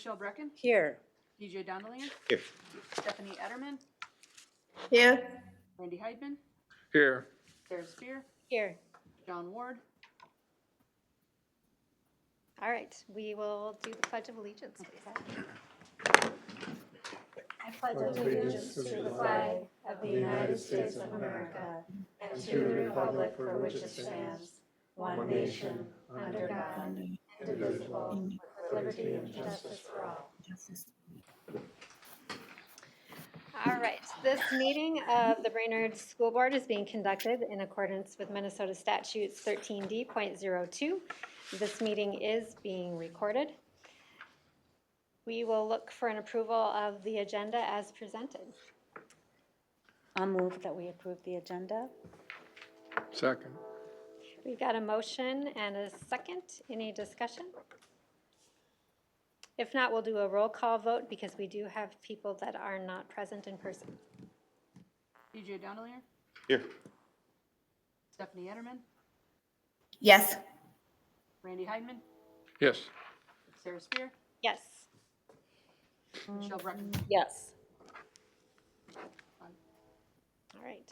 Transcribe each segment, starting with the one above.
Michelle Brecken, Here. DJ Donnelly, Here. Stephanie Etterman, Here. Randy Heidman, Here. Sarah Spear, Here. John Ward. All right, we will do the Pledge of Allegiance, please. I pledge allegiance to the flag of the United States of America and to the republic for which it stands, one nation, under God, indivisible, with liberty and justice for all. All right, this meeting of the Brainerd School Board is being conducted in accordance with Minnesota Statutes 13D.02. This meeting is being recorded. We will look for an approval of the agenda as presented. I'll move that we approve the agenda. Second. We got a motion and a second. Any discussion? If not, we'll do a roll call vote because we do have people that are not present in person. DJ Donnelly, Here. Stephanie Etterman, Yes. Randy Heidman, Yes. Sarah Spear, Yes. Michelle Brecken. Yes. All right.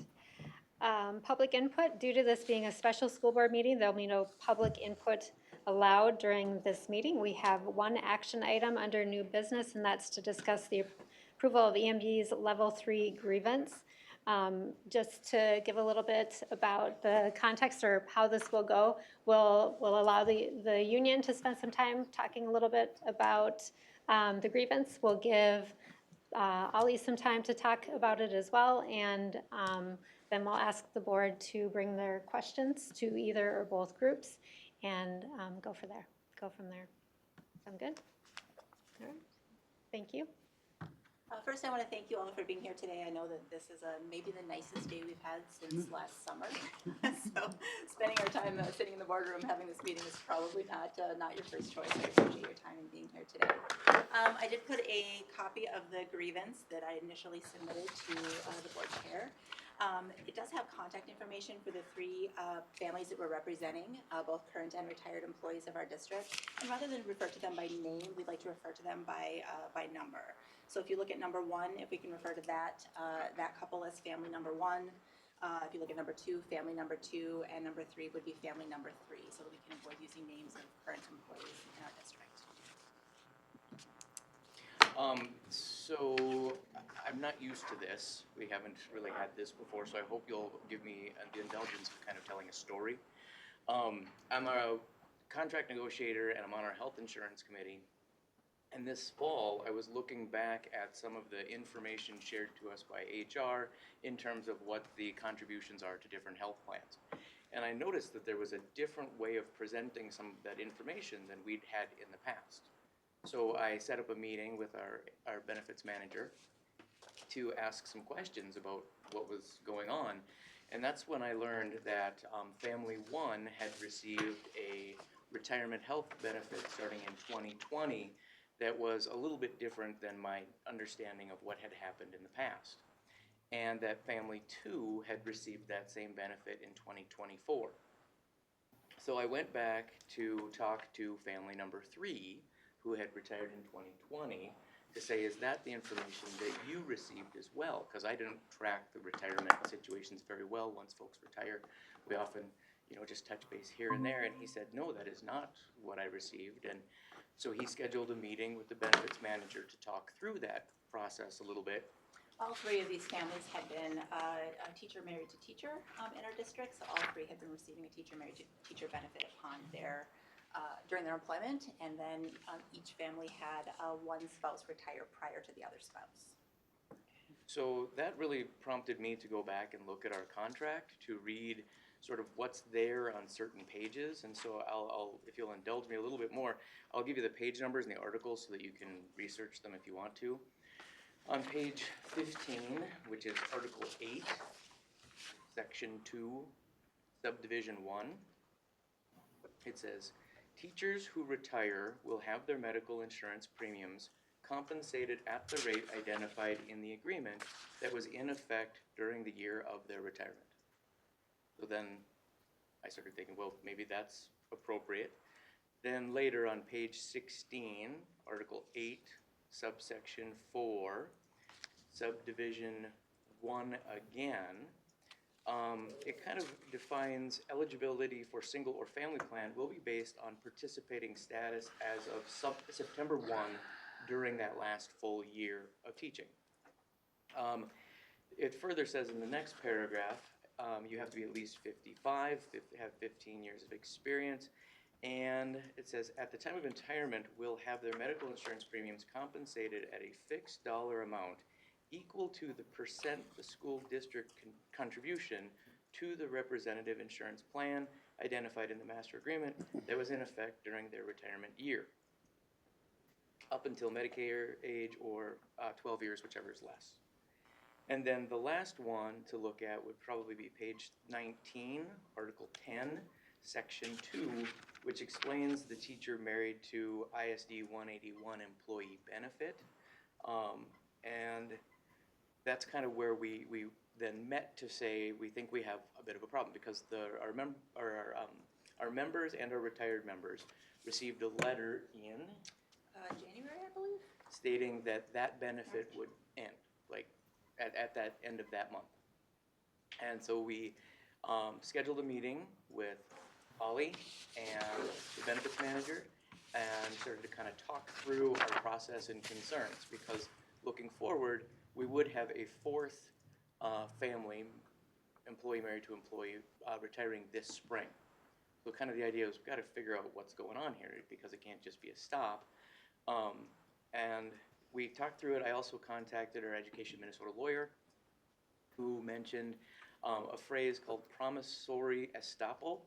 Public input, due to this being a special school board meeting, there'll be no public input allowed during this meeting. We have one action item under new business, and that's to discuss the approval of EMB's level 3 grievance. Just to give a little bit about the context or how this will go, we'll allow the union to spend some time talking a little bit about the grievance. We'll give Ollie some time to talk about it as well, and then we'll ask the board to bring their questions to either or both groups and go from there. Sound good? All right. Thank you. First, I want to thank you all for being here today. I know that this is maybe the nicest day we've had since last summer. So spending our time sitting in the boardroom having this meeting is probably not your first choice. I appreciate your time in being here today. I did put a copy of the grievance that I initially submitted to the board chair. It does have contact information for the three families that we're representing, both current and retired employees of our district. And rather than refer to them by name, we'd like to refer to them by number. So if you look at number 1, if we can refer to that couple as family number 1. If you look at number 2, family number 2, and number 3 would be family number 3, so that we can avoid using names of current employees in our district. So I'm not used to this. We haven't really had this before, so I hope you'll give me the indulgence of kind of telling a story. I'm a contract negotiator and I'm on our health insurance committee. And this fall, I was looking back at some of the information shared to us by HR in terms of what the contributions are to different health plans. And I noticed that there was a different way of presenting some of that information than we'd had in the past. So I set up a meeting with our benefits manager to ask some questions about what was going on. And that's when I learned that Family 1 had received a retirement health benefit starting in 2020 that was a little bit different than my understanding of what had happened in the past. And that Family 2 had received that same benefit in 2024. So I went back to talk to family number 3, who had retired in 2020, to say, is that the information that you received as well? Because I didn't track the retirement situations very well. Once folks retire, we often, just touch base here and there. And he said, no, that is not what I received. And so he scheduled a meeting with the benefits manager to talk through that process a little bit. All 3 of these families had been a teacher married to teacher in our district, so all 3 had been receiving a teacher married to teacher benefit upon during their employment, and then each family had one spouse retire prior to the other spouse. So that really prompted me to go back and look at our contract to read sort of what's there on certain pages. And so I'll, if you'll indulge me a little bit more, I'll give you the page numbers and the articles so that you can research them if you want to. On page 15, which is Article 8, Section 2, Subdivision 1, it says, teachers who retire will have their medical insurance premiums compensated at the rate identified in the agreement that was in effect during the year of their retirement. So then I started thinking, well, maybe that's appropriate. Then later on page 16, Article 8, subsection 4, subdivision 1 again, it kind of defines eligibility for single or family plan will be based on participating status as of September 1 during that last full year of teaching. It further says in the next paragraph, you have to be at least 55, have 15 years of experience, and it says, at the time of retirement, will have their medical insurance premiums compensated at a fixed dollar amount equal to the percent the school district contribution to the representative insurance plan identified in the master agreement that was in effect during their retirement year, up until Medicare age or 12 years, whichever is less. And then the last one to look at would probably be page 19, Article 10, Section 2, which explains the teacher married to ISD 181 employee benefit. And that's kind of where we then met to say we think we have a bit of a problem because our members and our retired members received a letter in January, I believe? stating that that benefit would end, like at that end of that month. And so we scheduled a meeting with Ollie and the benefits manager and started to kind of talk through our process and concerns, because looking forward, we would have a fourth family, employee married to employee, retiring this spring. So kind of the idea is we've got to figure out what's going on here, because it can't just be a stop. And we talked through it. I also contacted our Education Minnesota lawyer, who mentioned a phrase called promissory estoppel,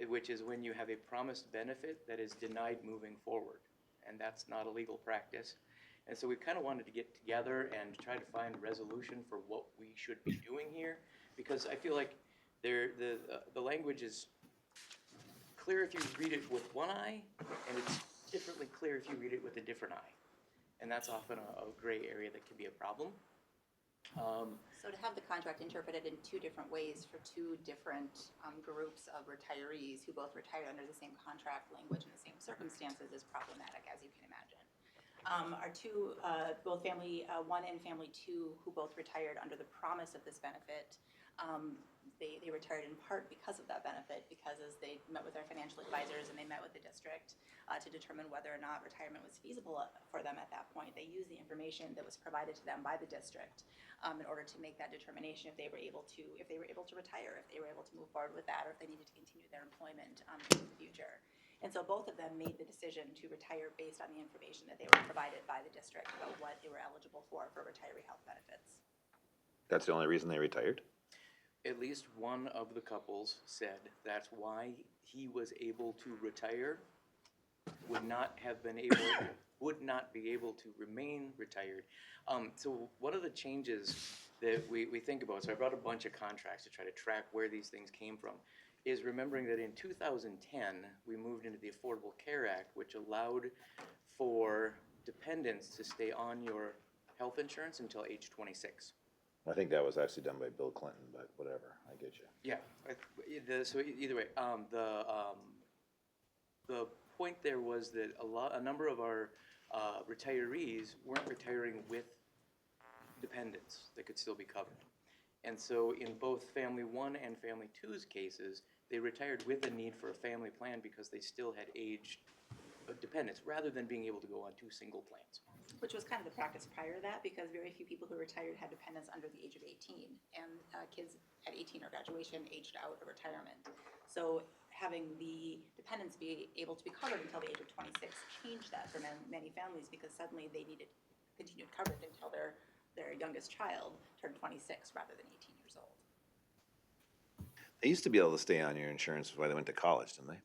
which is when you have a promised benefit that is denied moving forward. And that's not a legal practice. And so we kind of wanted to get together and try to find resolution for what we should be doing here, because I feel like the language is clear if you read it with one eye, and it's differently clear if you read it with a different eye. And that's often a gray area that can be a problem. So to have the contract interpreted in two different ways for two different groups of retirees who both retired under the same contract language and the same circumstances is problematic, as you can imagine. Our two, both family one and family two, who both retired under the promise of this benefit, they retired in part because of that benefit, because as they met with their financial advisors and they met with the district to determine whether or not retirement was feasible for them at that point, they used the information that was provided to them by the district in order to make that determination if they were able to retire, if they were able to move forward with that, or if they needed to continue their employment in the future. And so both of them made the decision to retire based on the information that they were provided by the district about what they were eligible for retiree health benefits. That's the only reason they retired? At least one of the couples said that's why he was able to retire, would not be able to remain retired. So one of the changes that we think about, so I brought a bunch of contracts to try to track where these things came from, is remembering that in 2010, we moved into the Affordable Care Act, which allowed for dependents to stay on your health insurance until age 26. I think that was actually done by Bill Clinton, but whatever, I get you. Yeah, so either way, the point there was that a number of our retirees weren't retiring with dependents that could still be covered. And so in both Family 1 and Family 2's cases, they retired with a need for a family plan because they still had aged dependents, rather than being able to go on two single plans. Which was kind of the practice prior to that, because very few people who retired had dependents under the age of 18, and kids at 18 or graduation aged out of retirement. So having the dependents be able to be covered until the age of 26 changed that for many families, because suddenly they needed continued coverage until their youngest child turned 26 rather than 18 years old. They used to be able to stay on your insurance while they went to college, didn't they?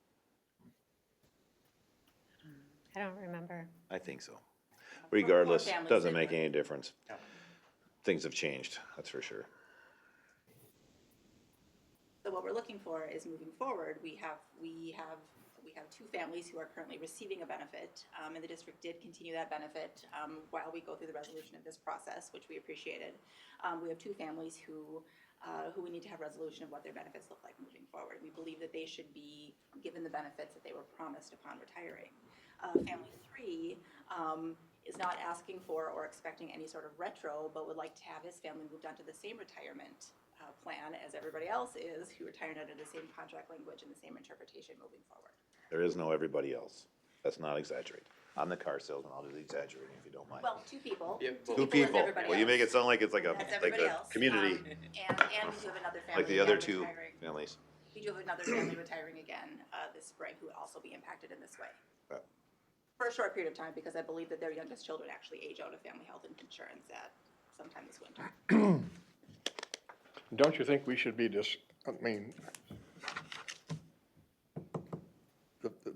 I don't remember. I think so. Regardless, families doesn't did make with- any difference. No. Things have changed, that's for sure. So what we're looking for is, moving forward, we have two families who are currently receiving a benefit, and the district did continue that benefit while we go through the resolution of this process, which we appreciated. We have two families who who we need to have resolution of what their benefits look like moving forward. We believe that they should be given the benefits that they were promised upon retiring. Family 3 is not asking for or expecting any sort of retro, but would like to have his family moved on to the same retirement plan as everybody else is, who retired under the same contract language and the same interpretation moving forward. There is no everybody else. Let's not exaggerate. I'm the car salesman, I'll do the exaggerating if you don't mind. Well, two people. Yeah, Two is people. everybody Well, you make it else. sound like it's like a, That's like everybody a else. community, And we do have another family. like the other again two retiring. families. We do have another family retiring again this spring who would also be impacted in this way. Yeah. For a short period of time, because I believe that their youngest children actually age out of family health insurance at sometime this winter. Don't you think we should be I mean,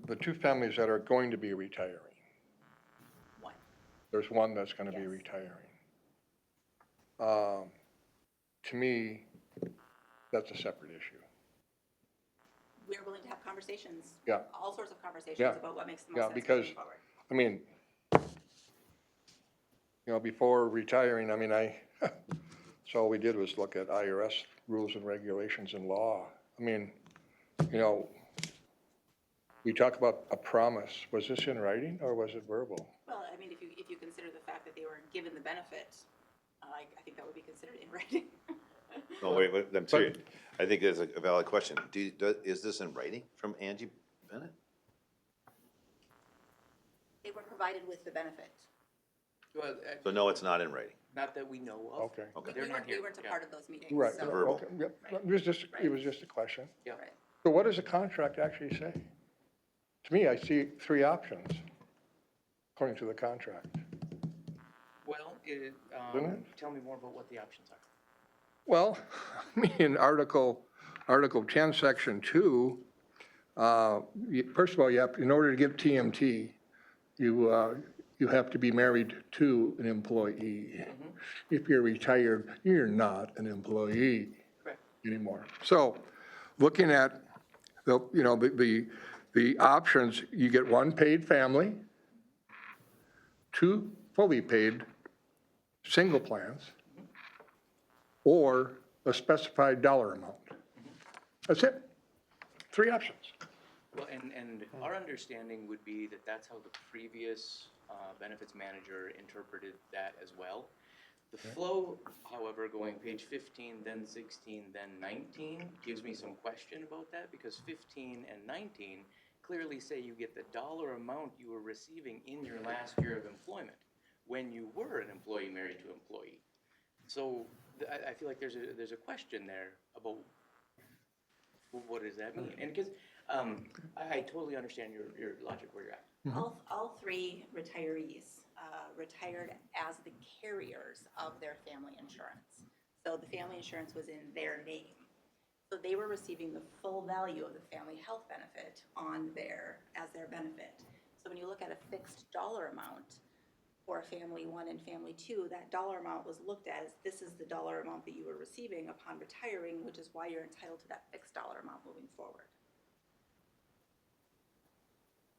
the two families that are going to be retiring, One. there's one that's gonna be Yes. retiring. To me, that's a separate issue. We're willing to have conversations. Yeah. All sorts of conversations Yeah. about what makes the Yeah, most sense because- moving forward. I mean, before retiring, I mean, so all we did was look at IRS rules and regulations and law. I mean, we talk about a promise. Was this in writing or was it verbal? Well, I mean, if you consider the fact that they were given the benefit, I think that would be considered in writing. No, wait, I'm serious. I think there's a valid question. Is this in writing from Angie Bennett? They were provided with the benefit. Well, So no, it's not in writing. not that we know of. Okay. Okay. They're not We here. weren't a Yeah. part of those meetings. Right. so- Verbal. Okay, yep. It was just a question. Yeah. Right. So what does the contract actually say? To me, I see three options, according to the contract. Well, Didn't it? tell me more about what the options are. Well, I mean, in Article 10, Section 2, first of all, in order to get TMT, you have to be married to an employee. If you're retired, you're not an employee Correct. anymore. So, looking at the options, you get one paid family, two fully paid single plans, or a specified dollar amount. That's it. Three options. Well, and our understanding would be that that's how the previous benefits manager interpreted that as well. The flow, however, going page 15, then 16, then 19, gives me some question about that, because 15 and 19 clearly say you get the dollar amount you were receiving in your last year of employment, when you were an employee married to employee. So I feel like there's a question there about what does that mean? And because I totally understand your logic where you're at. All three retirees retired as the carriers of their family insurance. So the family insurance was in their name. So they were receiving the full value of the family health benefit as their benefit. So when you look at a fixed dollar amount for family 1 and family 2, that dollar amount was looked at as this is the dollar amount that you were receiving upon retiring, which is why you're entitled to that fixed dollar amount moving forward.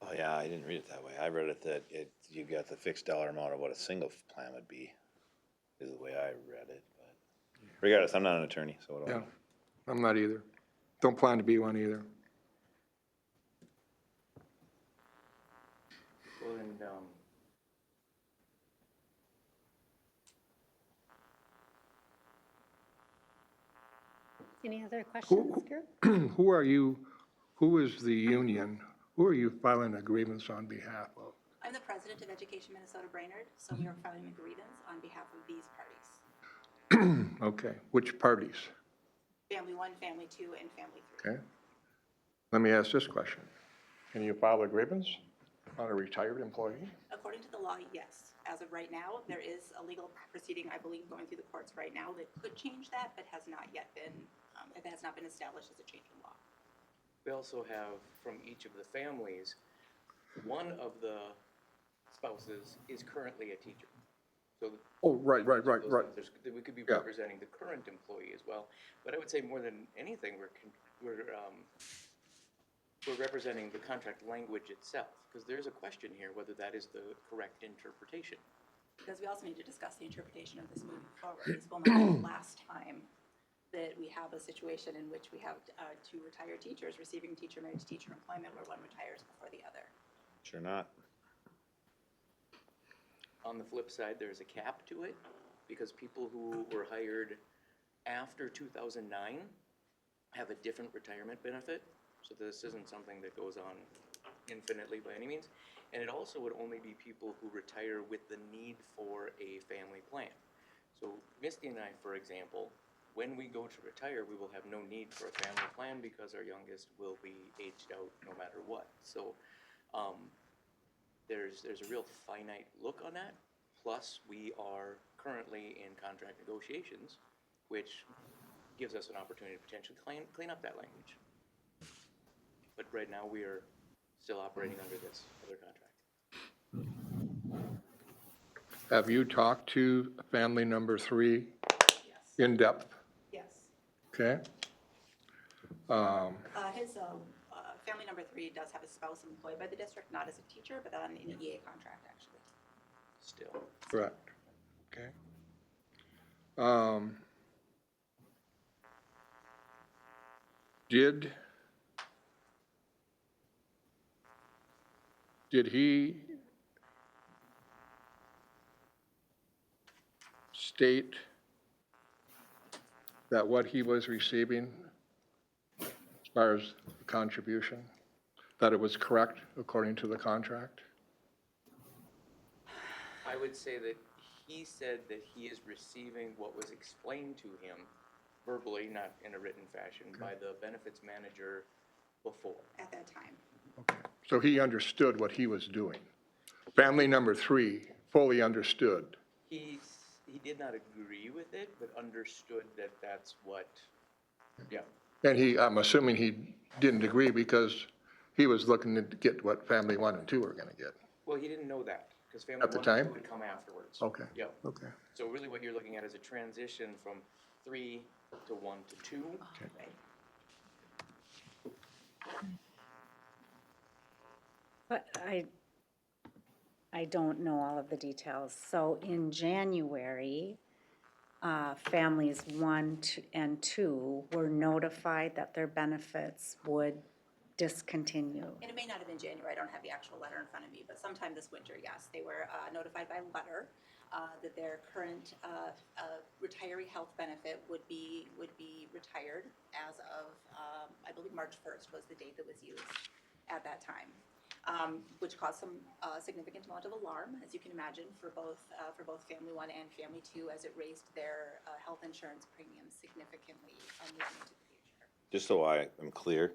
Oh, yeah, I didn't read it that way. I read it that you got the fixed dollar amount of what a single plan would be, is the way I read it, but regardless, I'm not an attorney, so what do I Yeah, know? I'm not either. Don't plan to be one either. Well, and Any other questions, group? Who is the union? Who are you filing a grievance on behalf of? I'm the president of Education Minnesota Brainerd, so we are filing a grievance on behalf of these parties. Okay, which parties? Family 1, Family 2, and Family 3. Okay. Let me ask this question. Can you file a grievance on a retired employee? According to the law, yes. As of right now, there is a legal proceeding, I believe, going through the courts right now that could change that, but has not yet been, it has not been established as a change in law. we also have from each of the families, one of the spouses is currently a teacher. So Oh, right. we could be Yeah. representing the current employee as well. But I would say more than anything, we're representing the contract language itself, because there's a question here whether that is the correct interpretation. Because we also need to discuss the interpretation of this moving forward. This will not be the last time that we have a situation in which we have two retired teachers receiving teacher married to teacher employment where one retires before the other. Sure not. On the flip side, there's a cap to it, because people who were hired after 2009 have a different retirement benefit. So this isn't something that goes on infinitely by any means. And it also would only be people who retire with the need for a family plan. So Misty and I, for example, when we go to retire, we will have no need for a family plan because our youngest will be aged out no matter what. So there's a real finite look on that. Plus, we are currently in contract negotiations, which gives us an opportunity to potentially clean up that language. But right now, we are still operating under this other contract. Have you talked to family number 3 Yes. in depth? Yes. Okay? His family number 3 does have a spouse employed by the district, not as a teacher, but on an EA contract, actually. Still. Correct. Okay. Did he state that what he was receiving as far as the contribution, that it was correct according to the contract? I would say that he said that he is receiving what was explained to him verbally, not in a written fashion, by the benefits manager before. At that time. So he understood what he was doing. Family number 3 fully understood. He did not agree with it, but understood that that's what, yeah. And I'm assuming he didn't agree because he was looking to get what family 1 and 2 were gonna get. Well, he didn't know that, because family At the 1 and 2 time? would come afterwards. Okay. Yep. Okay. So really what you're looking at is a transition from 3 to 1 to 2. Right. But I don't know all of the details. So in January, families 1 and 2 were notified that their benefits would discontinue. And it may not have been January, I don't have the actual letter in front of me, but sometime this winter, yes, they were notified by letter that their current retiree health benefit would be retired as of, I believe March 1st was the date that was used at that time, which caused some significant amount of alarm, as you can imagine, for both family 1 and family 2, as it raised their health insurance premiums significantly moving into the future. Just so I am clear,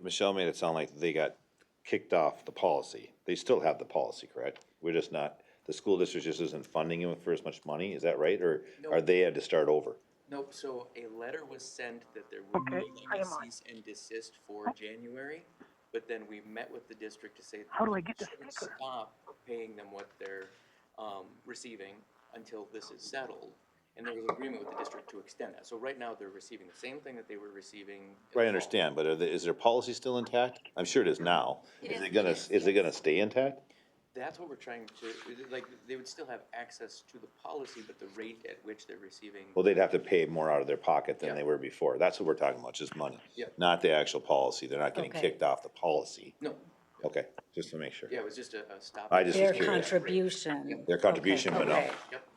Michelle made it sound like they got kicked off the policy. They still have the policy, correct? We're just not, the school district just isn't funding them for as much money, is that right? Or are they had to start over? Nope, so a letter was sent that there would be a cease and desist for January, but then we met with the district to say that we shouldn't stop paying them what they're receiving until this is settled. And there was agreement with the district to extend that. So right now, they're receiving the same thing that they were receiving. in the I fall. understand, but is their policy still intact? I'm sure it is now. Is it gonna stay intact? That's what we're trying to, like, they would still have access to the policy, but the rate at which they're receiving. Well, they'd have to pay more out of their pocket than Yeah. they were before. That's what we're talking about, just money. Yep. Not the actual policy. They're not getting Okay. kicked off the policy. No, Okay, just to make sure. yeah, it was just a stop. I just was Their curious. contribution. Their contribution Okay, went up. okay. Yep.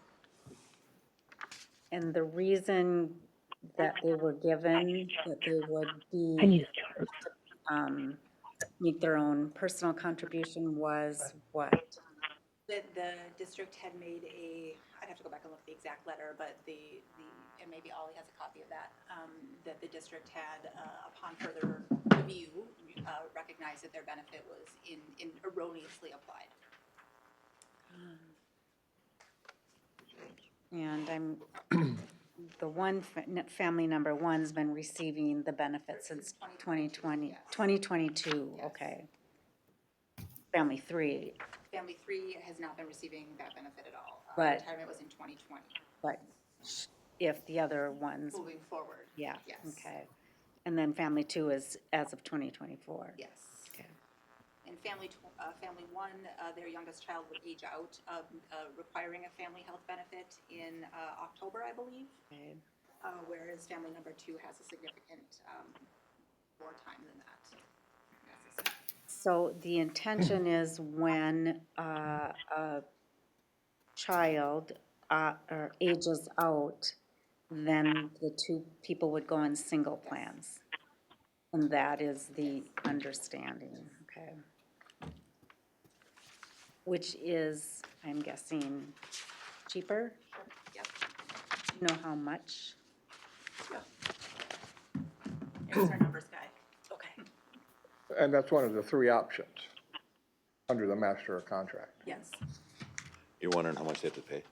And the reason that they were given, that they would be, make their own personal contribution was what? The district had made I'd have to go back and look at the exact letter, but and maybe Ollie has a copy of that, that the district had, upon further review, recognized that their benefit was in erroneously applied. And the one, family number 1's been receiving the benefits since 2020, 2022, Yes. okay. Family 3, Family 3 has not been receiving that benefit at all. But- Retirement was in 2020. but if the other ones, Moving forward. yeah, Yes. okay. And then family 2 is as of 2024. Yes. Okay. In family one, their youngest child would age out, requiring a family health benefit in October, I believe. Whereas family number two has a significant more time than that necessary. So the intention is when a child or ages out, then the two people would go on single plans. And that is the understanding, okay? Which is, I'm guessing, cheaper? Yep. Do you know how much? Here's our numbers guy. Okay. And that's one of the three options under the master contract. Yes. You're wondering how much they have to pay?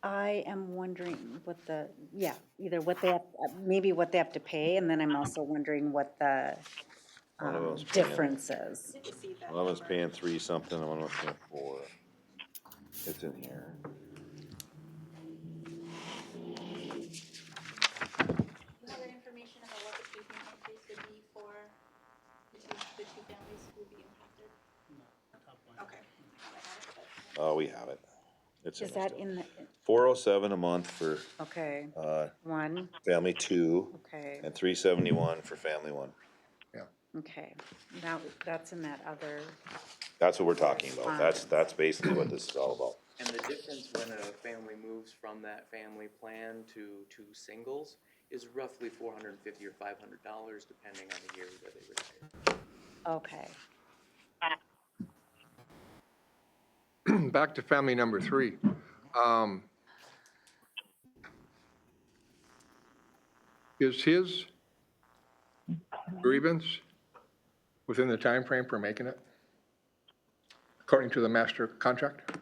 I am wondering what the, yeah, either what they have, maybe what they have to pay, and then I'm also wondering what the One of them's paying- difference is. Did receive that One of them's number. paying 3 something, and one of them's paying 4. It's in here. Do you have that information about what the treatment increase would be for the two families who would be impacted? No. Okay. I have it, but- Oh, we have it. It's Is in there that still. in the, 407 a month for, okay, family one, 2, okay, and 371 for family 1. okay. Now, that's in that other, That's what we're talking about. That's basically what this is all about. And the difference when a family moves from that family plan to singles is roughly $450 or $500, depending on the year that they retire. okay. Back to family number 3. Is his grievance within the time frame for making it? According to the master contract?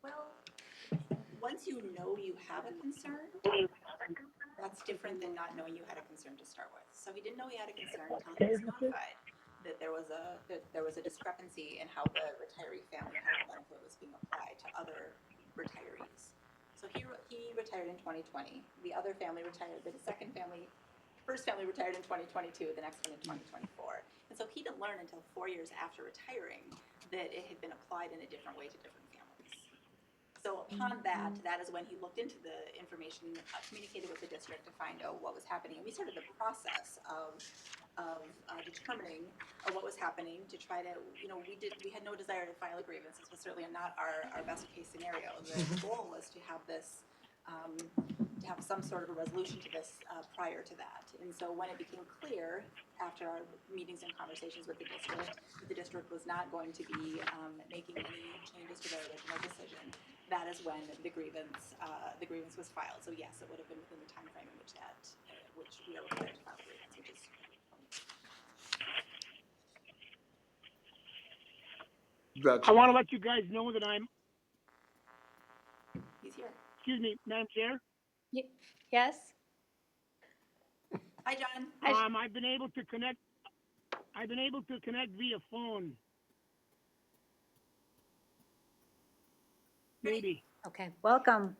Well, once you know you have a concern, that's different than not knowing you had a concern to start with. So he didn't know he had a concern until he was notified that there was a discrepancy in how the retiree family health benefit was being applied to other retirees. So he retired in 2020. The other family retired. First family retired in 2022. The next one in 2024. And so he didn't learn until 4 years after retiring that it had been applied in a different way to different families. So upon that, that is when he looked into the information, communicated with the district to find out what was happening. And we started the process of determining what was happening to try to, we had no desire to file a grievance. This was certainly not our best case scenario. The goal was to have this, to have some sort of a resolution to this prior to that. And so when it became clear after our meetings and conversations with the district was not going to be making any changes to their original decision, that is when the grievance was filed. So yes, it would have been within the time frame in which which we are required to file a grievance, which is. That's, I want to let you guys know that He's here. excuse me, Madam Chair, Yes? Hi, John. I've been able to connect via phone. Maybe. Okay. Welcome.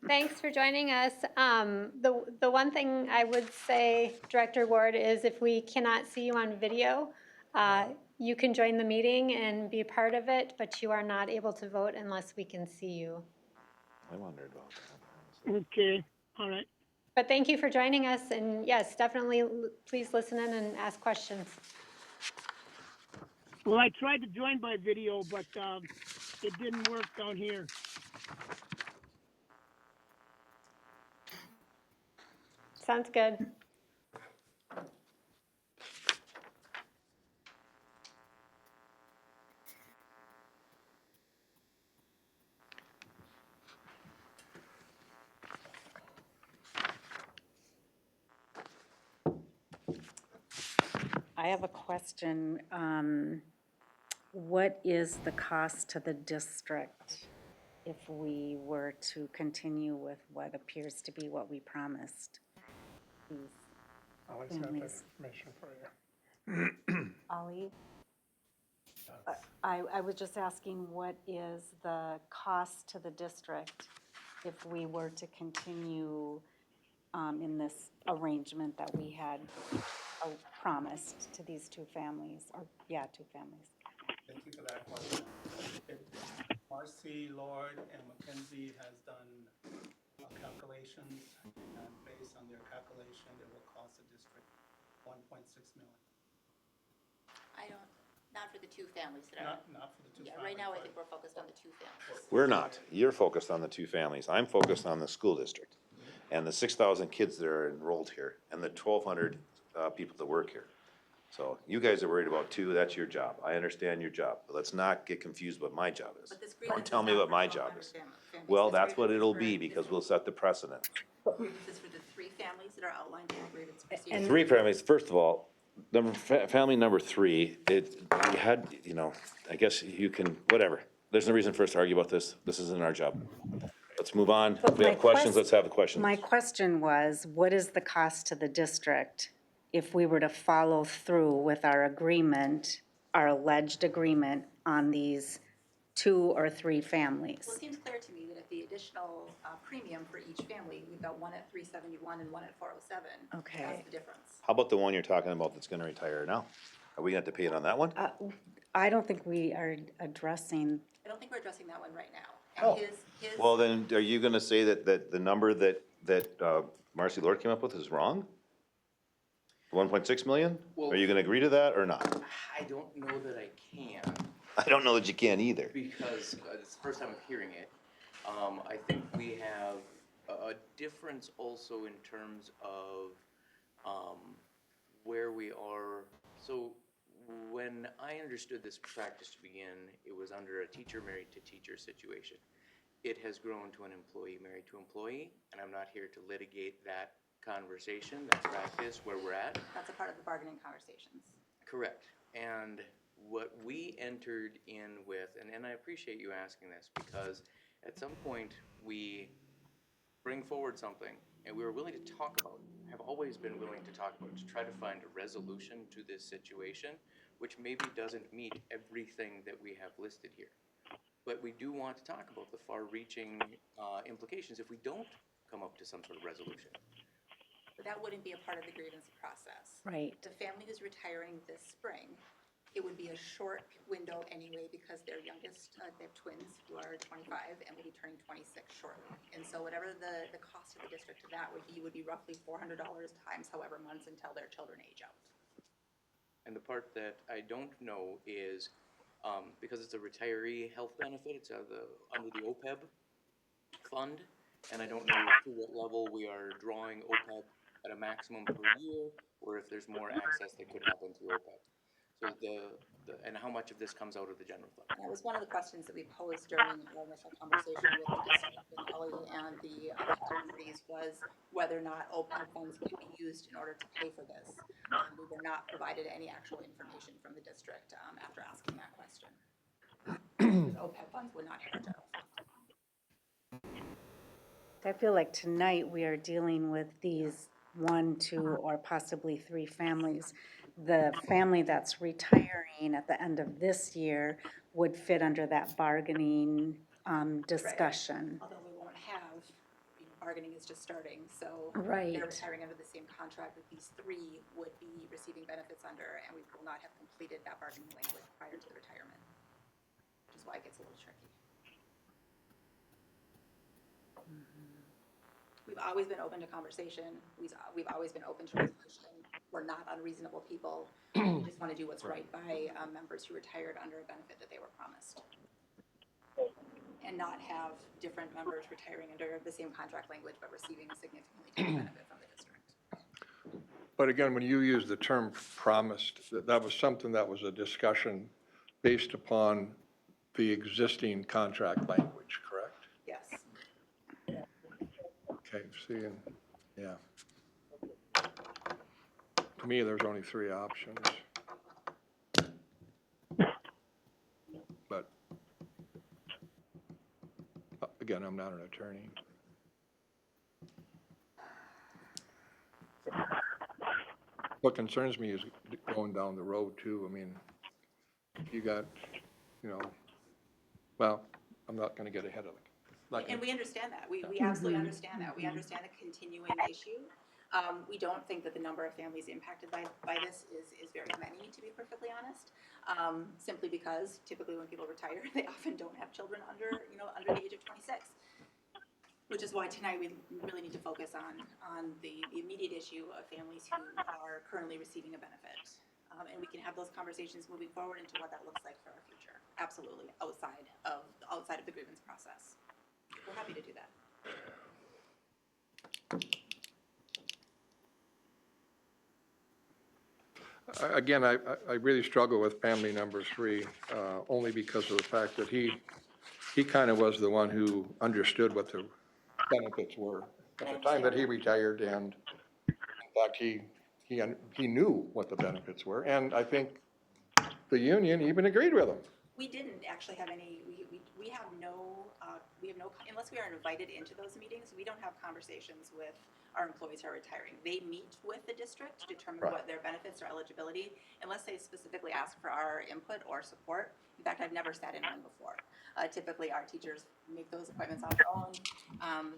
Thanks for joining us. The one thing I would say, Director Ward, is if we cannot see you on video, you can join the meeting and be part of it, but you are not able to vote unless we can see you. I wondered about that. Okay, all right. But thank you for joining us, and yes, definitely, please listen in and ask questions. Well, I tried to join by video, but it didn't work down here. Sounds good. I have a question. What is the cost to the district if we were to continue with what appears to be what we promised? I'll accept that information for you. Ollie? I was just asking, what is the cost to the district if we were to continue in this arrangement that we had promised to these two families, or, yeah, two families? to that question. Marcy, Lord, and Mackenzie has done calculations, and based on their calculation, it will cost the district 1.6 million. I don't, not for the two families that are, Not for the two yeah, families. right now I but think we're focused on the two families. We're not. You're focused on the two families. I'm focused on the school district and the 6,000 kids that are enrolled here and the 1,200 people that work here. So you guys are worried about two, that's your job. I understand your job, but let's not get confused what my job is. But this Or grievance tell is me not what for my 1,200 job is. families. Well, This that's what grievance it'll is be for- because we'll set the precedent. Grievance is for the three families that are outlined in the grievance procedure. And- Three families, first of all, family number three, we had, I guess you can, whatever. There's no reason for us to argue about this. This isn't our job. Let's move on. If we my have questions, quest- let's have the questions. My question was, what is the cost to the district if we were to follow through with our agreement, our alleged agreement on these 2 or 3 families? Well, it seems clear to me that if the additional premium for each family, we've got one at 371 and one at 407. Okay. That's the difference. How about the one you're talking about that's gonna retire now? Are we gonna have to pay it on that one? I don't think we are addressing, I don't think we're addressing that one right now. Oh. And his. Well, then, are you gonna say that the number that Marcy Lord came up with is wrong? 1.6 million? Well- Are you gonna agree to that or not? I don't know that I can, I don't know that you can either. because it's the first time I'm hearing it. I think we have a difference also in terms of, where we are. So when I understood this practice to begin, it was under a teacher married to teacher situation. It has grown to an employee married to employee, and I'm not here to litigate that conversation, that practice, where we're at. That's a part of the bargaining conversations. Correct. And what we entered in with, and I appreciate you asking this, because at some point, we bring forward something, and we were willing to talk about, have always been willing to talk about, to try to find a resolution to this situation, which maybe doesn't meet everything that we have listed here. But we do want to talk about the far-reaching implications if we don't come up to some sort of resolution. But that wouldn't be a part of the grievance process. right. The family who's retiring this spring, it would be a short window anyway because their youngest, they have twins who are 25 and will be turning 26 shortly. And so whatever the cost of the district of that would be roughly $400 times however months until their children age out. And the part that I don't know is, because it's a retiree health benefit, it's under the OPEB fund, and I don't know to what level we are drawing OPEB at a maximum per year, or if there's more access that could happen through OPEB. So and how much of this comes out of the general fund? That was one of the questions that we posed during our initial conversation with the district, with Ellie and the authorities, was whether or not OPEB funds could be used in order to pay for this. We were not provided any actual information from the district after asking that question. OPEB funds would not hit our general fund. I feel like tonight we are dealing with these 1, 2, or possibly 3 families. The family that's retiring at the end of this year would fit under that bargaining discussion. Although we won't have, bargaining is just starting, so. Right. They're retiring under the same contract that these 3 would be receiving benefits under, and we will not have completed that bargaining language prior to the retirement. Which is why it gets a little tricky. We've always been open to conversation. We've always been open to resolution. We're not unreasonable people. We just want to do what's right by members who retired under a benefit that they were promised. And not have different members retiring under the same contract language but receiving a significantly different benefit from the district. But again, when you use the term promised, that was something that was a discussion based upon the existing contract language, correct? Yes. Okay, seeing, yeah. To me, there's only 3 options. But, again, I'm not an attorney. What concerns me is going down the road too. I mean, you got, well, I'm not gonna get ahead of it. And we understand that. We absolutely understand that. We understand the continuing issue. We don't think that the number of families impacted by this is very many, to be perfectly honest. simply because typically when people retire, they often don't have children under the age of 26. Which is why tonight we really need to focus on the immediate issue of families who are currently receiving a benefit. And we can have those conversations moving forward into what that looks like for our future. Absolutely, outside of the grievance process. We're happy to do that. Again, I really struggle with family number 3, only because of the fact that he kind of was the one who understood what the benefits were at the time that he retired, and in fact, he knew what the benefits were, and I think the union even agreed with him. We didn't actually have any, we have no, unless we are invited into those meetings, we don't have conversations with our employees who are retiring. They meet with the district to determine Right. what their benefits or eligibility, unless they specifically ask for our input or support. In fact, I've never sat in one before. Typically, our teachers make those appointments on their own.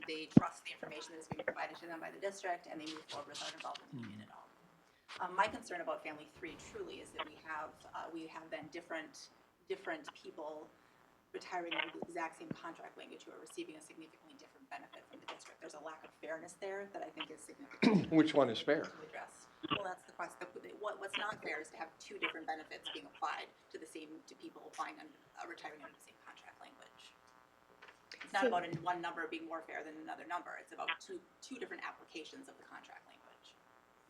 They trust the information that is being provided to them by the district, and they move forward without involving the union at all. My concern about Family 3 truly is that we have then different people retiring under the exact same contract language who are receiving a significantly different benefit from the district. There's a lack of fairness there that I think is significant Which one is fair? to address. Well, that's the question. What's not fair is to have two different benefits being applied to people applying retiring under the same contract language. It's not about one number being more fair than another number. It's about two different applications of the contract language.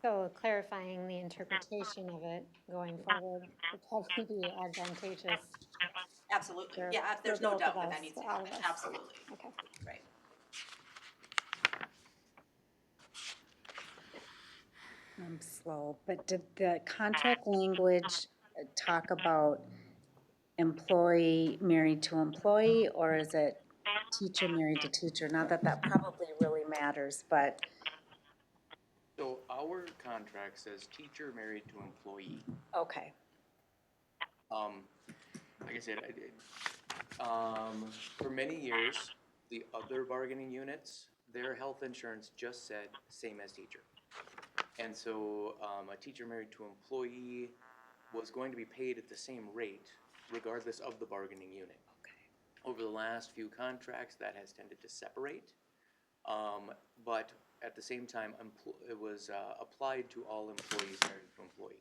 So clarifying the interpretation of it going forward would probably be advantageous. Absolutely. For- Yeah, there's for no both doubt of that that us, needs to all of happen. us. Absolutely. Okay. Right. I'm slow, but did the contract language talk about employee married to employee, or is it teacher married to teacher? Not that that probably really matters, but, So our contract says teacher married to employee. okay, Like I said, for many years, the other bargaining units, their health insurance just said same as teacher. And so, a teacher married to employee was going to be paid at the same rate regardless of the bargaining unit. Over the last few contracts, that has tended to separate. But at the same time, it was applied to all employees married to employee.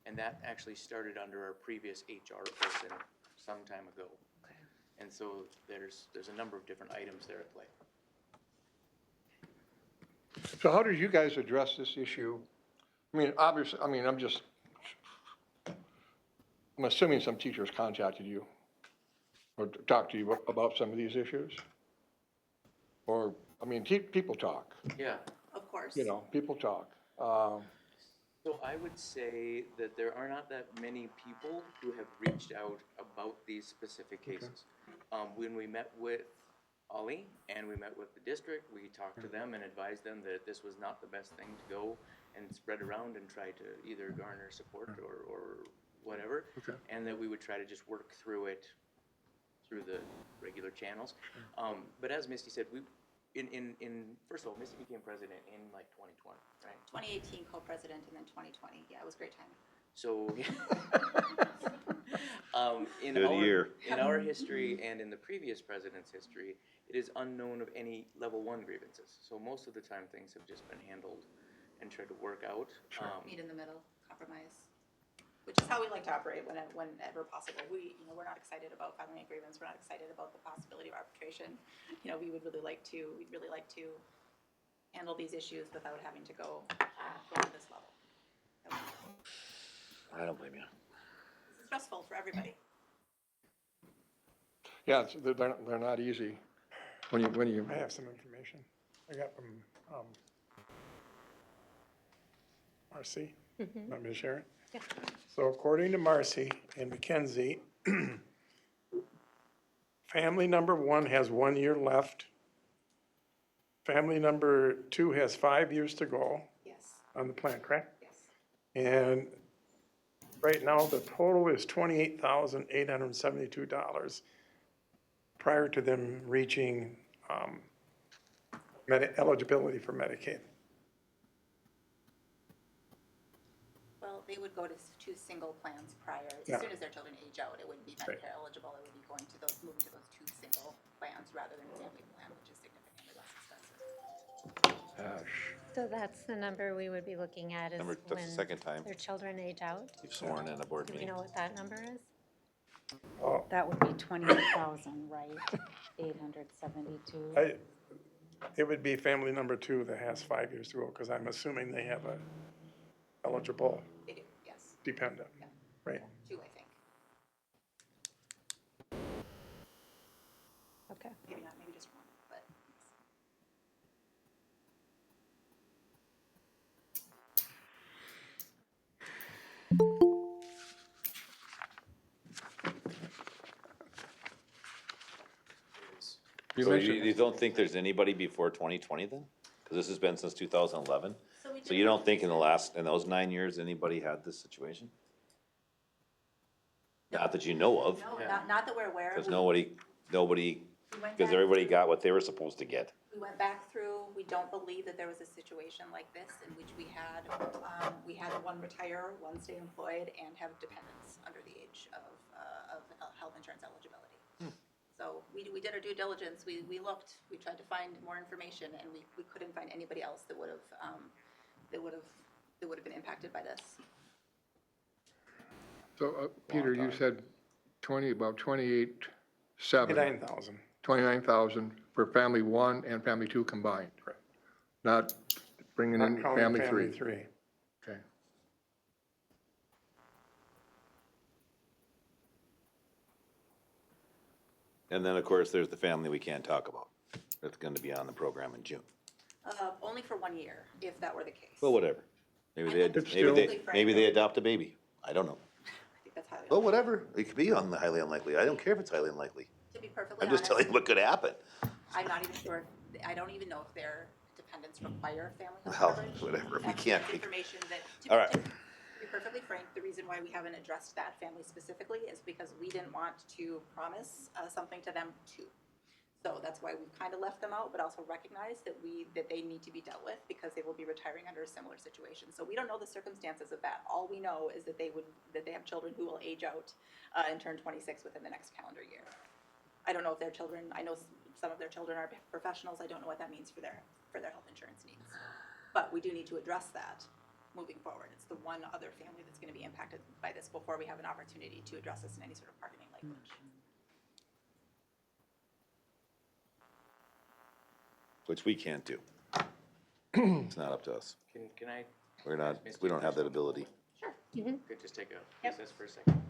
And that actually started under our previous HR person some time ago. And so there's a number of different items there at play. So how did you guys address this issue? I mean, obviously, I'm assuming some teachers contacted you or talked to you about some of these issues? Or, people talk, Of course. people talk. So I would say that there are not that many people who have reached out about these specific cases. When we met with Ollie and we met with the district, we talked to them and advised them that this was not the best thing to go and spread around and try to either garner support or whatever. Okay. And that we would try to just work through it through the regular channels. But as Misty said, first of all, Misty became president in like 2020, right? 2018 co-president and then 2020. Yeah, it was great timing. So, in Good year. our history and in the previous president's history, it is unknown of any level 1 grievances. So most of the time, things have just been handled and tried to work out. Meet in the middle, compromise, which is how we like to operate whenever possible. We're not excited about filing agreements. We're not excited about the possibility of arbitration. We'd really like to handle these issues without having to go to this level. I don't blame you. It's stressful for everybody. Yeah, they're not easy when you. I have some information I got from Marcy. Want me to share it? Yeah. So according to Marcy and McKenzie, family number 1 has 1 year left. Family number 2 has 5 years to go Yes, on the plan, correct? yes. And right now, the total is $28,872 prior to them reaching eligibility for Medicaid. Well, they would go to single plans prior. Yeah. As soon as their children age out, it wouldn't be Right. Medicare eligible, it would be going to those, moving to those 2 single plans rather than family plan, which is significantly less expensive. Gosh. So that's the number we would be looking at is Number, that's the when second time their children age out. you've sworn in a board Do we meeting. know what that number is? Oh, That would be 28,000, right? 872. it would be family number 2 that has 5 years to go, because I'm assuming they have a eligible They do, yes, dependent, right? 2, I think. Okay. Maybe not, maybe just 1, but. You So mentioned, you don't think there's anybody before 2020 then? Because this has been since 2011? So you don't think in those 9 years, anybody had this situation? Not that you know of, No, not that we're aware of. because nobody, We went because back everybody through- got what they were supposed to get. We went back through, we don't believe that there was a situation like this in which we had one retire, one stay employed, and have dependents under the age of health insurance eligibility. So we did our due diligence, we looked, we tried to find more information, and we couldn't find anybody else that would have been impacted by this. so, Peter, you said about 28,700. 29,000. 29,000 for family 1 and family 2 combined. Correct. Not bringing Not in counting family 3. 3. Okay. And then, of course, there's the family we can't talk about. That's going to be on the program in June. Only for 1 year, if that were the case. Well, whatever. Maybe I they, think it's maybe still- maybe they adopt a baby. I don't know. I think that's highly. Well, whatever. It could be highly unlikely. I don't care if it's highly unlikely. To be perfectly I'm honest. just telling you what could happen. I'm not even sure, I don't even know if their dependents require family health Well, coverage. whatever, we That's can't. information that, All right. to be perfectly frank, the reason why we haven't addressed that family specifically is because we didn't want to promise something to them too. So that's why we've kind of left them out, but also recognize that they need to be dealt with because they will be retiring under a similar situation. So we don't know the circumstances of that. All we know is that they have children who will age out and turn 26 within the next calendar year. I don't know if their children, I know some of their children are professionals, I don't know what that means for their health insurance needs. But we do need to address that moving forward. It's the one other family that's gonna be impacted by this before we have an opportunity to address this in any sort of bargaining language. Which we can't do. It's not up to us. Can I, We don't have that ability. could just take a recess for a second?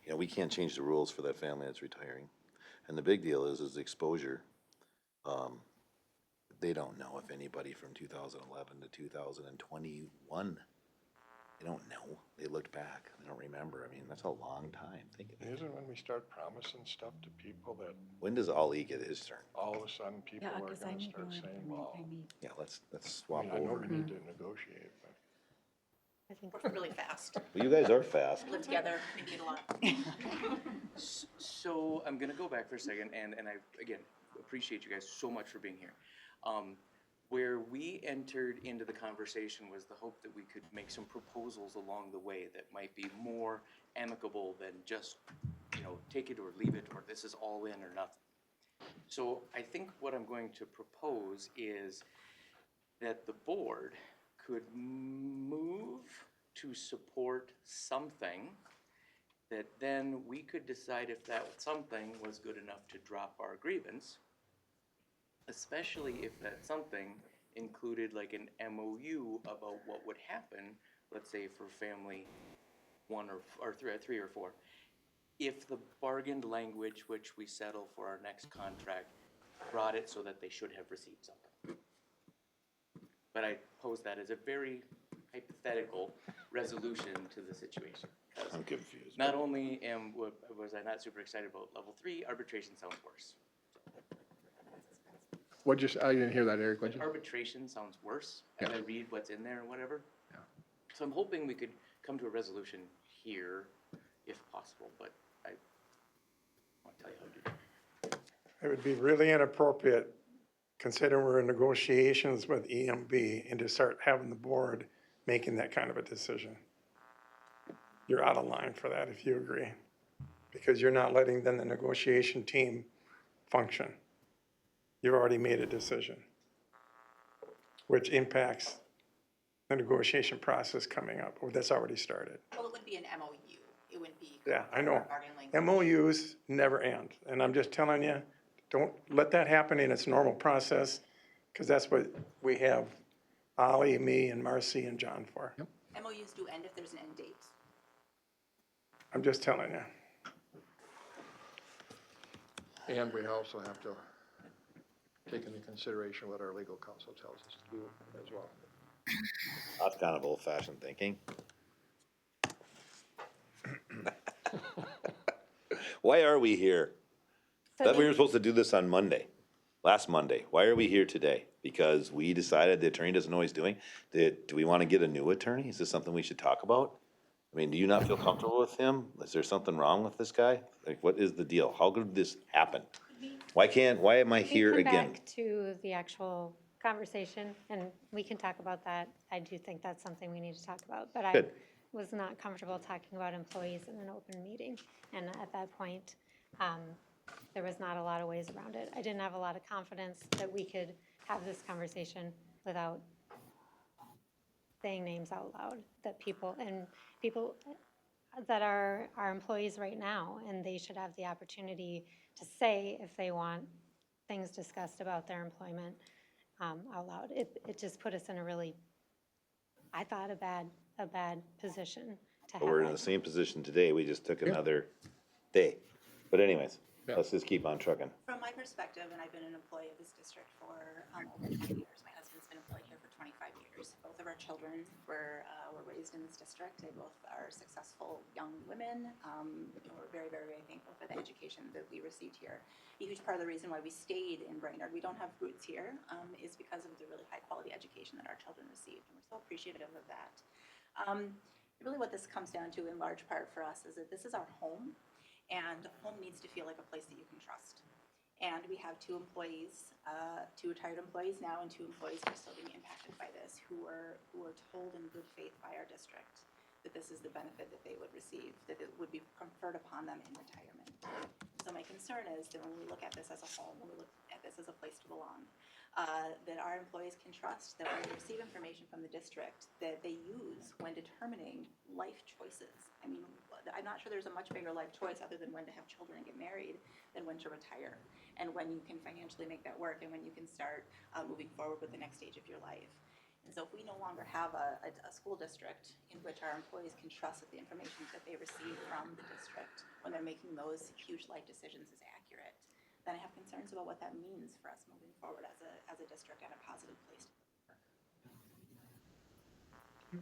You know, we can't change the rules for that family that's retiring. And the big deal is exposure. They don't know if anybody from 2011 to 2021, they don't know. They looked back, they don't remember. I mean, that's a long time. Think of it. Isn't when we start promising stuff to people that When does Ali get his turn? all of a sudden people Yeah, are because I gonna need start more saying, well, information. Yeah, let's I swap mean, I know over. we need to negotiate, but. I think We're really fast, Well, you guys are fast. live together, communicate a lot. So I'm gonna go back for a second, and I, again, appreciate you guys so much for being here. Where we entered into the conversation was the hope that we could make some proposals along the way that might be more amicable than just, take it or leave it, or this is all in or nothing. So I think what I'm going to propose is that the board could move to support something that then we could decide if that something was good enough to drop our grievance, especially if that something included like an MOU about what would happen, let's say for family 1 or 3 or 4. If the bargained language which we settle for our next contract brought it so that they should have received something. But I pose that as a very hypothetical resolution to the situation. 'Cause I'm confused. not only was I not super excited about level 3, arbitration sounds worse. I didn't hear that, Eric, what'd you? Arbitration sounds worse as Yeah. I read what's in there and whatever. Yeah. So I'm hoping we could come to a resolution here if possible, but I won't tell you how to do that. It would be really inappropriate considering we're in negotiations with EMB, and to start having the board making that kind of a decision. You're out of line for that, if you agree, because you're not letting then the negotiation team function. You've already made a decision, which impacts the negotiation process coming up, or that's already started. Well, it wouldn't be an MOU, it wouldn't be. Yeah, I know. bargaining language. MOUs never end, and I'm just telling you, don't let that happen in its normal process, because that's what we have Ollie, me, and Marcy, and John for. MOUs do end if there's an end date. I'm just telling you. And we also have to take into consideration what our legal counsel tells us to do as well. That's kind of old-fashioned thinking. Why are we here? Thought we were supposed to do this on Monday, last Monday. Why are we here today? Because we decided the attorney doesn't know what he's doing? Do we want to get a new attorney? Is this something we should talk about? I mean, do you not feel comfortable with him? Is there something wrong with this guy? Like, what is the deal? How could this happen? Why am I here We come again? back to the actual conversation, and we can talk about that. I do think that's something we need to talk about, but I Good. was not comfortable talking about employees in an open meeting. And at that point, there was not a lot of ways around it. I didn't have a lot of confidence that we could have this conversation without saying names out loud, that people that are our employees right now, and they should have the opportunity to say if they want things discussed about their employment out loud. It just put us in a really, I thought, a bad position to have. But we're in that. the same position today. We just took another day. But anyways, Yeah. let's just keep on trucking. From my perspective, and I've been an employee of this district for over 20 years. My husband's been employed here for 25 years. Both of our children were raised in this district. They both are successful young women. We're very, very, very thankful for the education that we received here. A huge part of the reason why we stayed in Brainerd, we don't have roots here, is because of the really high quality education that our children received. And we're so appreciative of that. Really what this comes down to in large part for us is that this is our home, and home needs to feel like a place that you can trust. And we have two employees, two retired employees now, and two employees who are still being impacted by this, who are told in good faith by our district that this is the benefit that they would receive, that it would be conferred upon them in retirement. So my concern is that when we look at this as a home, when we look at this as a place to belong, that our employees can trust that when they receive information from the district that they use when determining life choices. I mean, I'm not sure there's a much bigger life choice other than when to have children and get married than when to retire, and when you can financially make that work, and when you can start moving forward with the next stage of your life. And so if we no longer have a school district in which our employees can trust that the information that they receive from the district when they're making those huge life decisions is accurate, then I have concerns about what that means for us moving forward as a district and a positive place.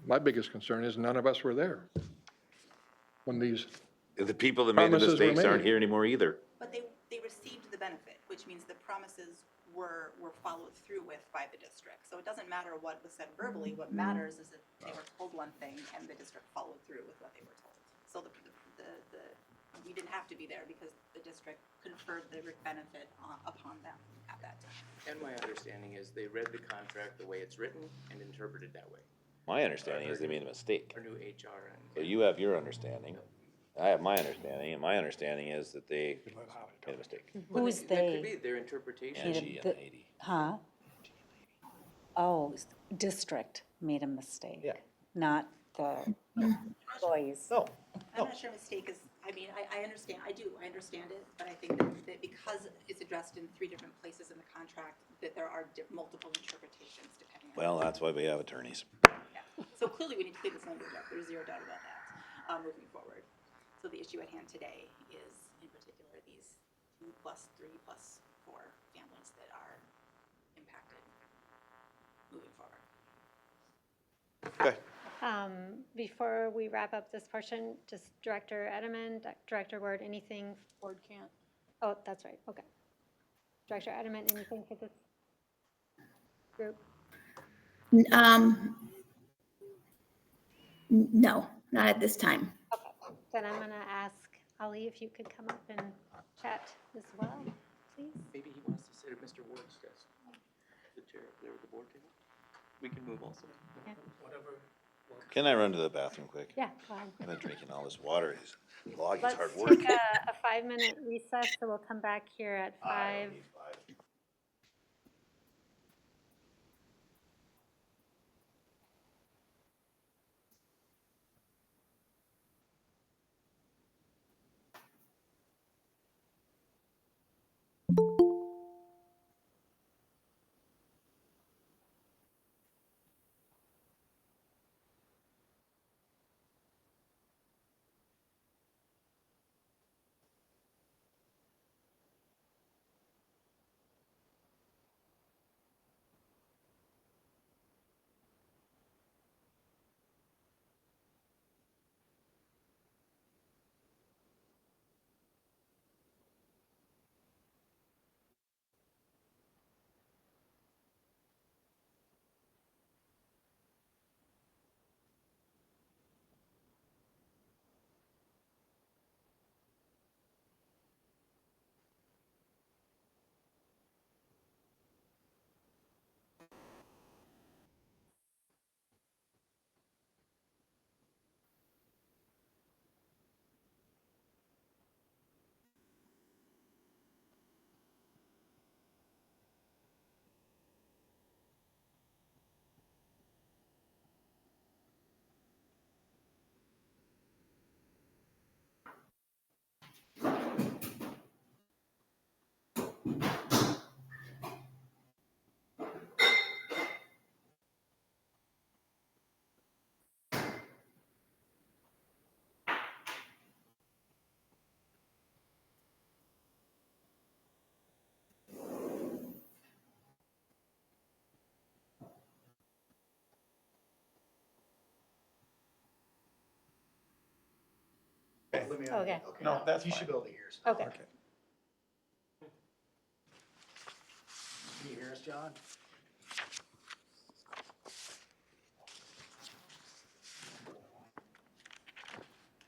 My biggest concern is none of us were there when these, The people that made the Promises were mistakes aren't made. here anymore either. But they received the benefit, which means the promises were followed through with by the district. So it doesn't matter what was said verbally, what matters is that they were told one thing and the district followed through with what they were told. So we didn't have to be there because the district conferred the benefit upon them at that time. And my understanding is they read the contract the way it's written and interpreted that way. My understanding is they made a mistake. Our new HR and. So you have your understanding. I have my understanding, and my understanding is that they made a mistake. Who's That they? could be their interpretation. Angie and Heidi. Huh? Oh, district made a mistake. Yeah. Not the employees. No, I'm not sure mistake is, I mean, I understand, I understand it, but I think that because it's addressed in 3 different places in the contract, that there are multiple interpretations depending on. well, that's why we have attorneys. Yeah. So clearly we need to clean this language up, there's zero doubt about that, moving forward. So the issue at hand today is in particular these 2 plus 3 plus 4 families that are impacted moving forward. Okay. Before we wrap up this portion, just Director Edelman, Director Ward, anything? Board can't. Oh, that's right, okay. Director Edelman, anything for this group? No, not at this time. Okay, then I'm gonna ask Ali if you could come up and chat as well, please. Maybe he wants to sit at Mr. Ward's desk. the chair up there with the board table? We can move also. Whatever. Can I run to the bathroom quick? Yeah, go ahead. I've been drinking all this water. This log is Let's hard work. take a 5-minute recess, so we'll come back here at 5. Okay. No, that's fine. be able to hear us. Okay. Okay. Can you hear us, John?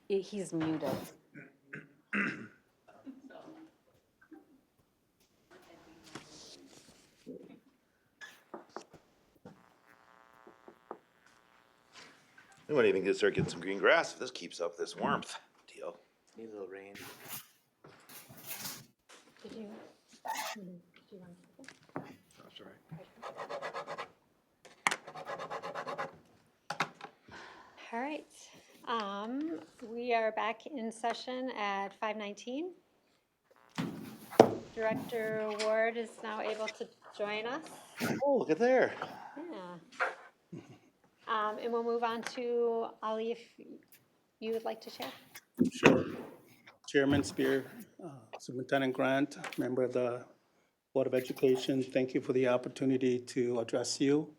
He's muted. We might even start getting some green grass if this keeps up this warmth deal. Need a little rain. Did you want to? That's all right. All right. We are back in session at 5:19. Director Ward is now able to join us. Oh, look at there. Yeah. And we'll move on to Ali, if you would like to share. Sure. Chairman Spear, Superintendent Grant, member of the Board of Education, thank you for the opportunity to address you.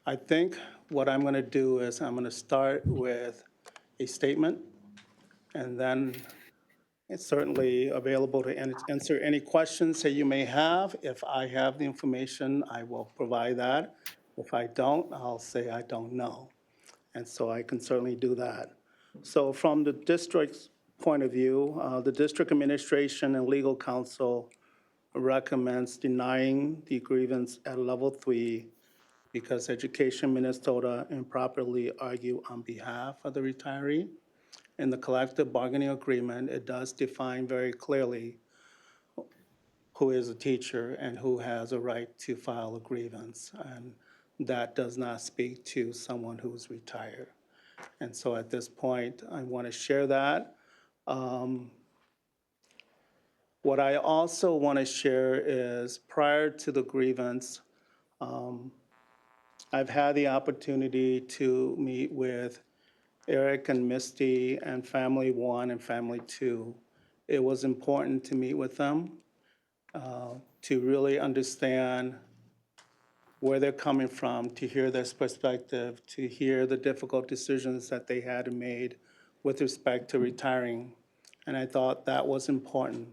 I think what I'm going to do is I'm going to start with a statement, and then it's certainly available to answer any questions that you may have. If I have the information, I will provide that. If I don't, I'll say I don't know. And so I can certainly do that. So from the district's point of view, the district administration and legal counsel recommends denying the grievance at level 3 because Education Minnesota improperly argued on behalf of the retiree. In the collective bargaining agreement, it does define very clearly who is a teacher and who has a right to file a grievance. And that does not speak to someone who's retired. And so at this point, I want to share that. What I also want to share is prior to the grievance, I've had the opportunity to meet with Eric and Misty and Family 1 and Family 2. It was important to meet with them to really understand where they're coming from, to hear their perspective, to hear the difficult decisions that they had made with respect to retiring. And I thought that was important.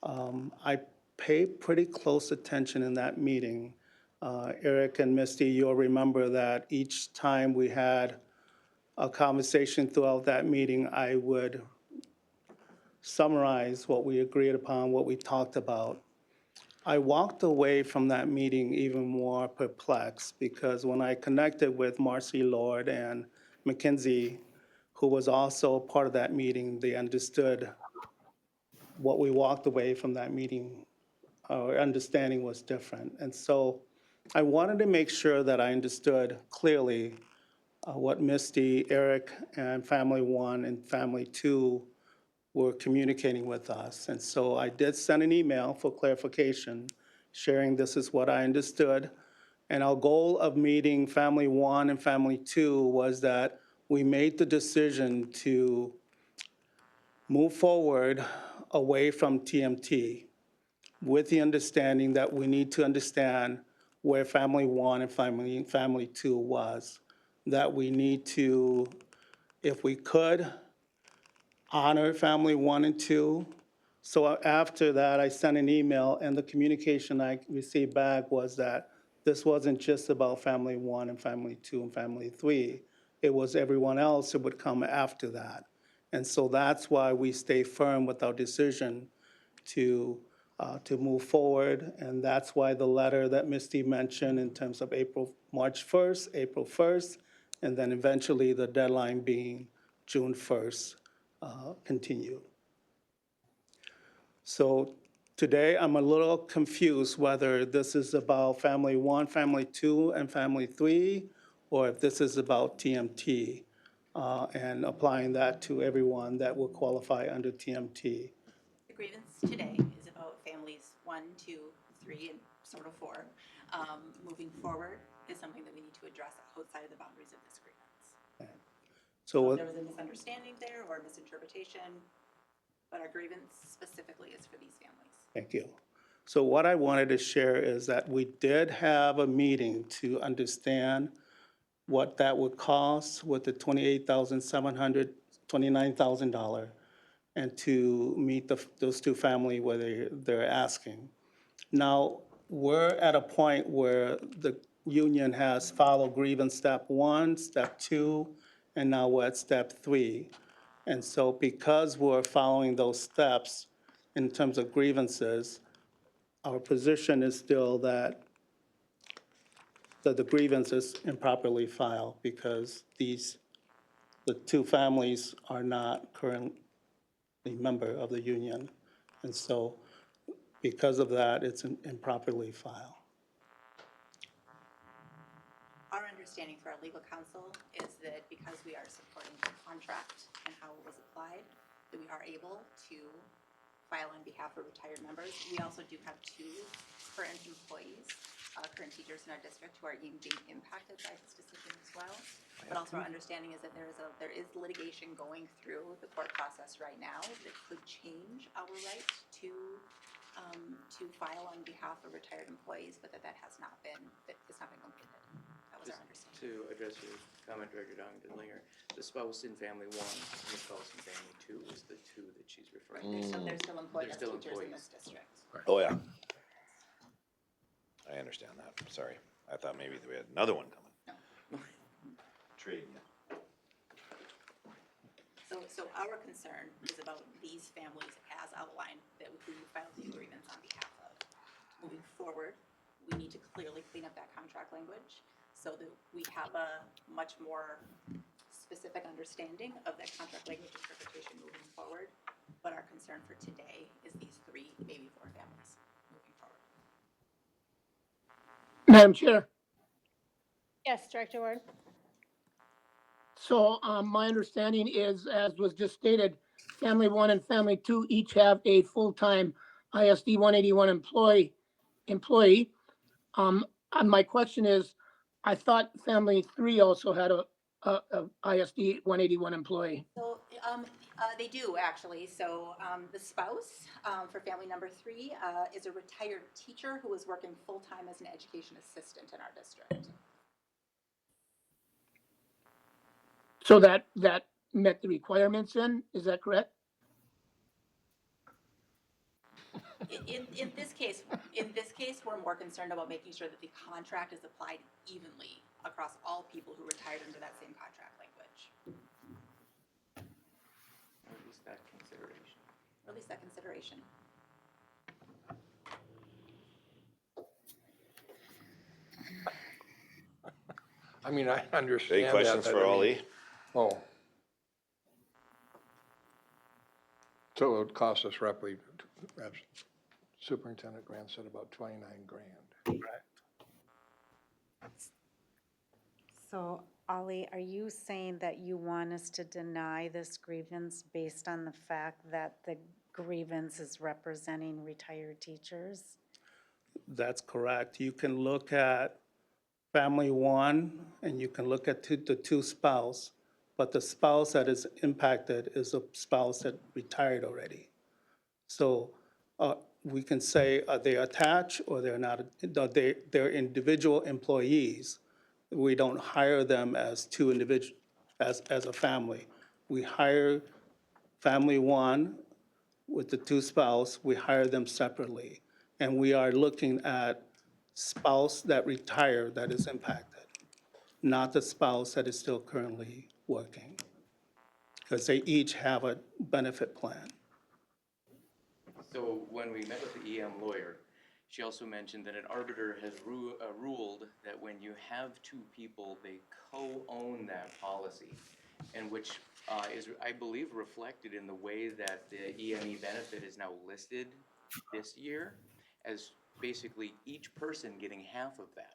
I paid pretty close attention in that meeting. Eric and Misty, you'll remember that each time we had a conversation throughout that meeting, I would summarize what we agreed upon, what we talked about. I walked away from that meeting even more perplexed because when I connected with Marcy Lord and Mackenzie, who was also part of that meeting, they understood what we walked away from that meeting. Our understanding was different. And so I wanted to make sure that I understood clearly what Misty, Eric, and Family One and Family Two were communicating with us. And so I did send an email for clarification, sharing this is what I understood. And our goal of meeting Family One and Family Two was that we made the decision to move forward away from TMT with the understanding that we need to understand where Family One and Family Two was. That we need to, if we could, honor Family One and Two. So after that, I sent an email, and the communication I received back was that this wasn't just about Family One and Family Two and Family Three. It was everyone else who would come after that. And so that's why we stay firm with our decision to move forward. And that's why the letter that Misty mentioned in terms of March 1st, April 1st, and then eventually the deadline being June 1st, continued. So today, I'm a little confused whether this is about Family One, Family Two, and Family Three, or if this is about TMT, and applying that to everyone that will qualify under TMT. The grievance today is about families 1, 2, 3, and sort of 4. Moving forward is something that we need to address outside of the boundaries of this grievance. So If there was a misunderstanding there or a misinterpretation, but our grievance specifically is for these families. thank you. So what I wanted to share is that we did have a meeting to understand what that would cost with the $28,700, $29,000, and to meet those two families where they're asking. Now, we're at a point where the union has followed grievance step 1, step 2, and now we're at step 3. And so because we're following those steps in terms of grievances, our position is still that the grievance is improperly filed because the two families are not currently member of the union. And so because of that, it's improperly filed. Our understanding for our legal counsel is that because we are supporting the contract and how it was applied, that we are able to file on behalf of retired members. We also do have 2 current employees, current teachers in our district who are being impacted by this decision as well. But also our understanding is that there is litigation going through the court process right now that could change our right to file on behalf of retired employees, but that has not been completed. That was our understanding. To address your comment, Director Dongen-Linger, the spouse in Family One and the spouse in Family Two is the 2 that she's referring to. They're still employed They're as still teachers in employees. this district. Oh, yeah. I understand that, sorry. I thought maybe we had another one coming. No. Trade. So our concern is about these families as outlined that we filed the agreements on behalf of. Moving forward, we need to clearly clean up that contract language so that we have a much more specific understanding of that contract language interpretation moving forward. But our concern for today is these 3, maybe 4 families moving forward. Madam Chair, Yes, Director Ward? so my understanding is, as was just stated, Family One and Family Two each have a full-time ISD 181 employee. And my question is, I thought Family Three also had a ISD 181 employee. So they do actually. So the spouse for family number 3 is a retired teacher who is working full-time as an education assistant in our district. So that met the requirements then, is that correct? In this case, we're more concerned about making sure that the contract is applied evenly across all people who retired under that same contract language. Or at least that consideration. Or at least that consideration. I mean, I understand Any that. questions but for I mean- Ollie? Oh. So it would cost us roughly, as Superintendent Grant said, about 29 grand. So, Ollie, are you saying that you want us to deny this grievance based on the fact that the grievance is representing retired teachers? That's correct. You can look at family one, and you can look at the two spouse, but the spouse that is impacted is a spouse that retired already. So we can say, are they attached or they're not, they're individual employees. We don't hire them as two individual, as a family. We hire family one with the two spouse, we hire them separately. And we are looking at spouse that retired that is impacted, not the spouse that is still currently working. Because they each have a benefit plan. So when we met with the EM lawyer, she also mentioned that an arbiter has ruled that when you have two people, they co-own that policy, and which is, I believe, reflected in the way that the EME benefit is now listed this year as basically each person getting half of that,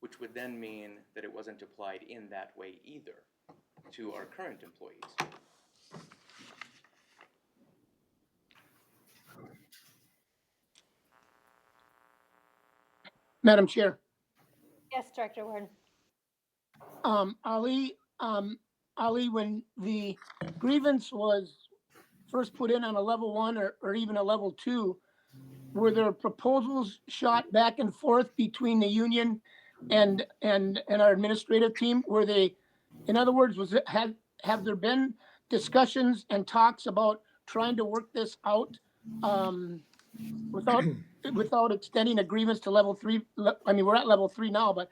which would then mean that it wasn't applied in that way either to our current employees. Madam Chair, Yes, Director Ward. Ali, when the grievance was first put in on a level one or even a level two, were there proposals shot back and forth between the union and our administrative team? Were they, in other words, have there been discussions and talks about trying to work this out without extending a grievance to level three? I mean, we're at level three now, but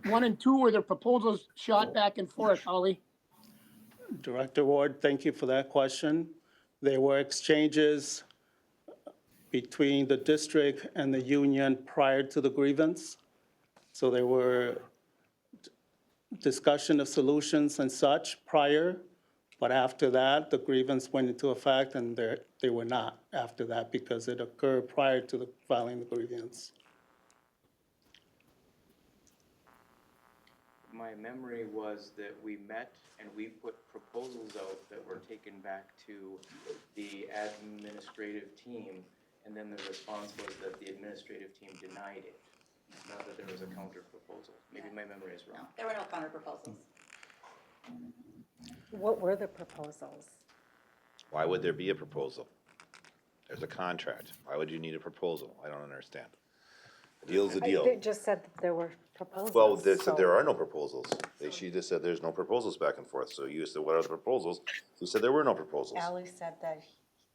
1 and 2, were there proposals shot back and forth, Holly? Director Ward, thank you for that question. There were exchanges between the district and the union prior to the grievance. So there were discussion of solutions and such prior, but after that, the grievance went into effect, and they were not after that because it occurred prior to the filing the grievance. My memory was that we met and we put proposals out that were taken back to the administrative team, and then the response was that the administrative team denied it, not that there was a counter proposal. Maybe my memory is No, wrong. there were no counter proposals. What were the proposals? Why would there be a proposal? There's a contract. Why would you need a proposal? I don't understand. A deal's a deal. They just said that there were proposals. Well, they said so- there are no proposals. She just said there's no proposals back and forth. So you said, what are the proposals? She said there were no proposals. Ally said that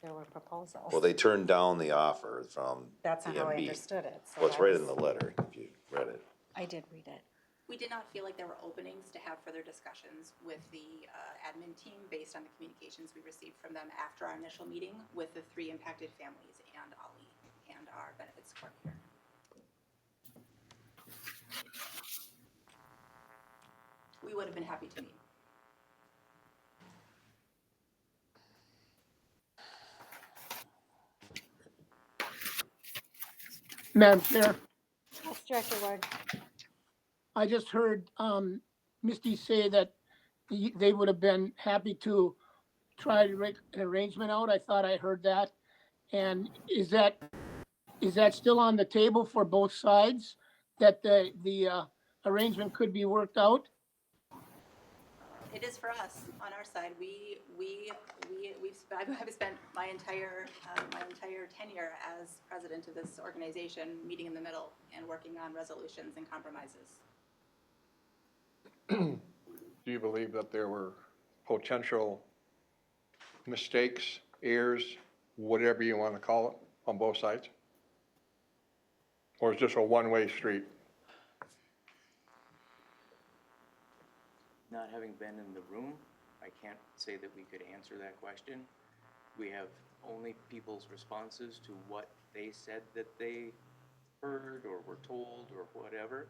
there were proposals. Well, they turned down the offer from That's not how I EMB. understood it. so Well, it's I right was- in the letter, if you read it. I did read it. We did not feel like there were openings to have further discussions with the admin team based on the communications we received from them after our initial meeting with the 3 impacted families and Ollie and our benefits coordinator. We would have been happy to meet. Madam Chair, Yes, Director Ward. I just heard Misty say that they would have been happy to try to make an arrangement out. I thought I heard that. And is that still on the table for both sides, that the arrangement could be worked out? It is for us on our side. I've spent my entire tenure as president of this organization meeting in the middle and working on resolutions and compromises. Do you believe that there were potential mistakes, errors, whatever you want to call it, on both sides? Or is this a one-way street? Not having been in the room, I can't say that we could answer that question. We have only people's responses to what they said that they heard or were told or whatever.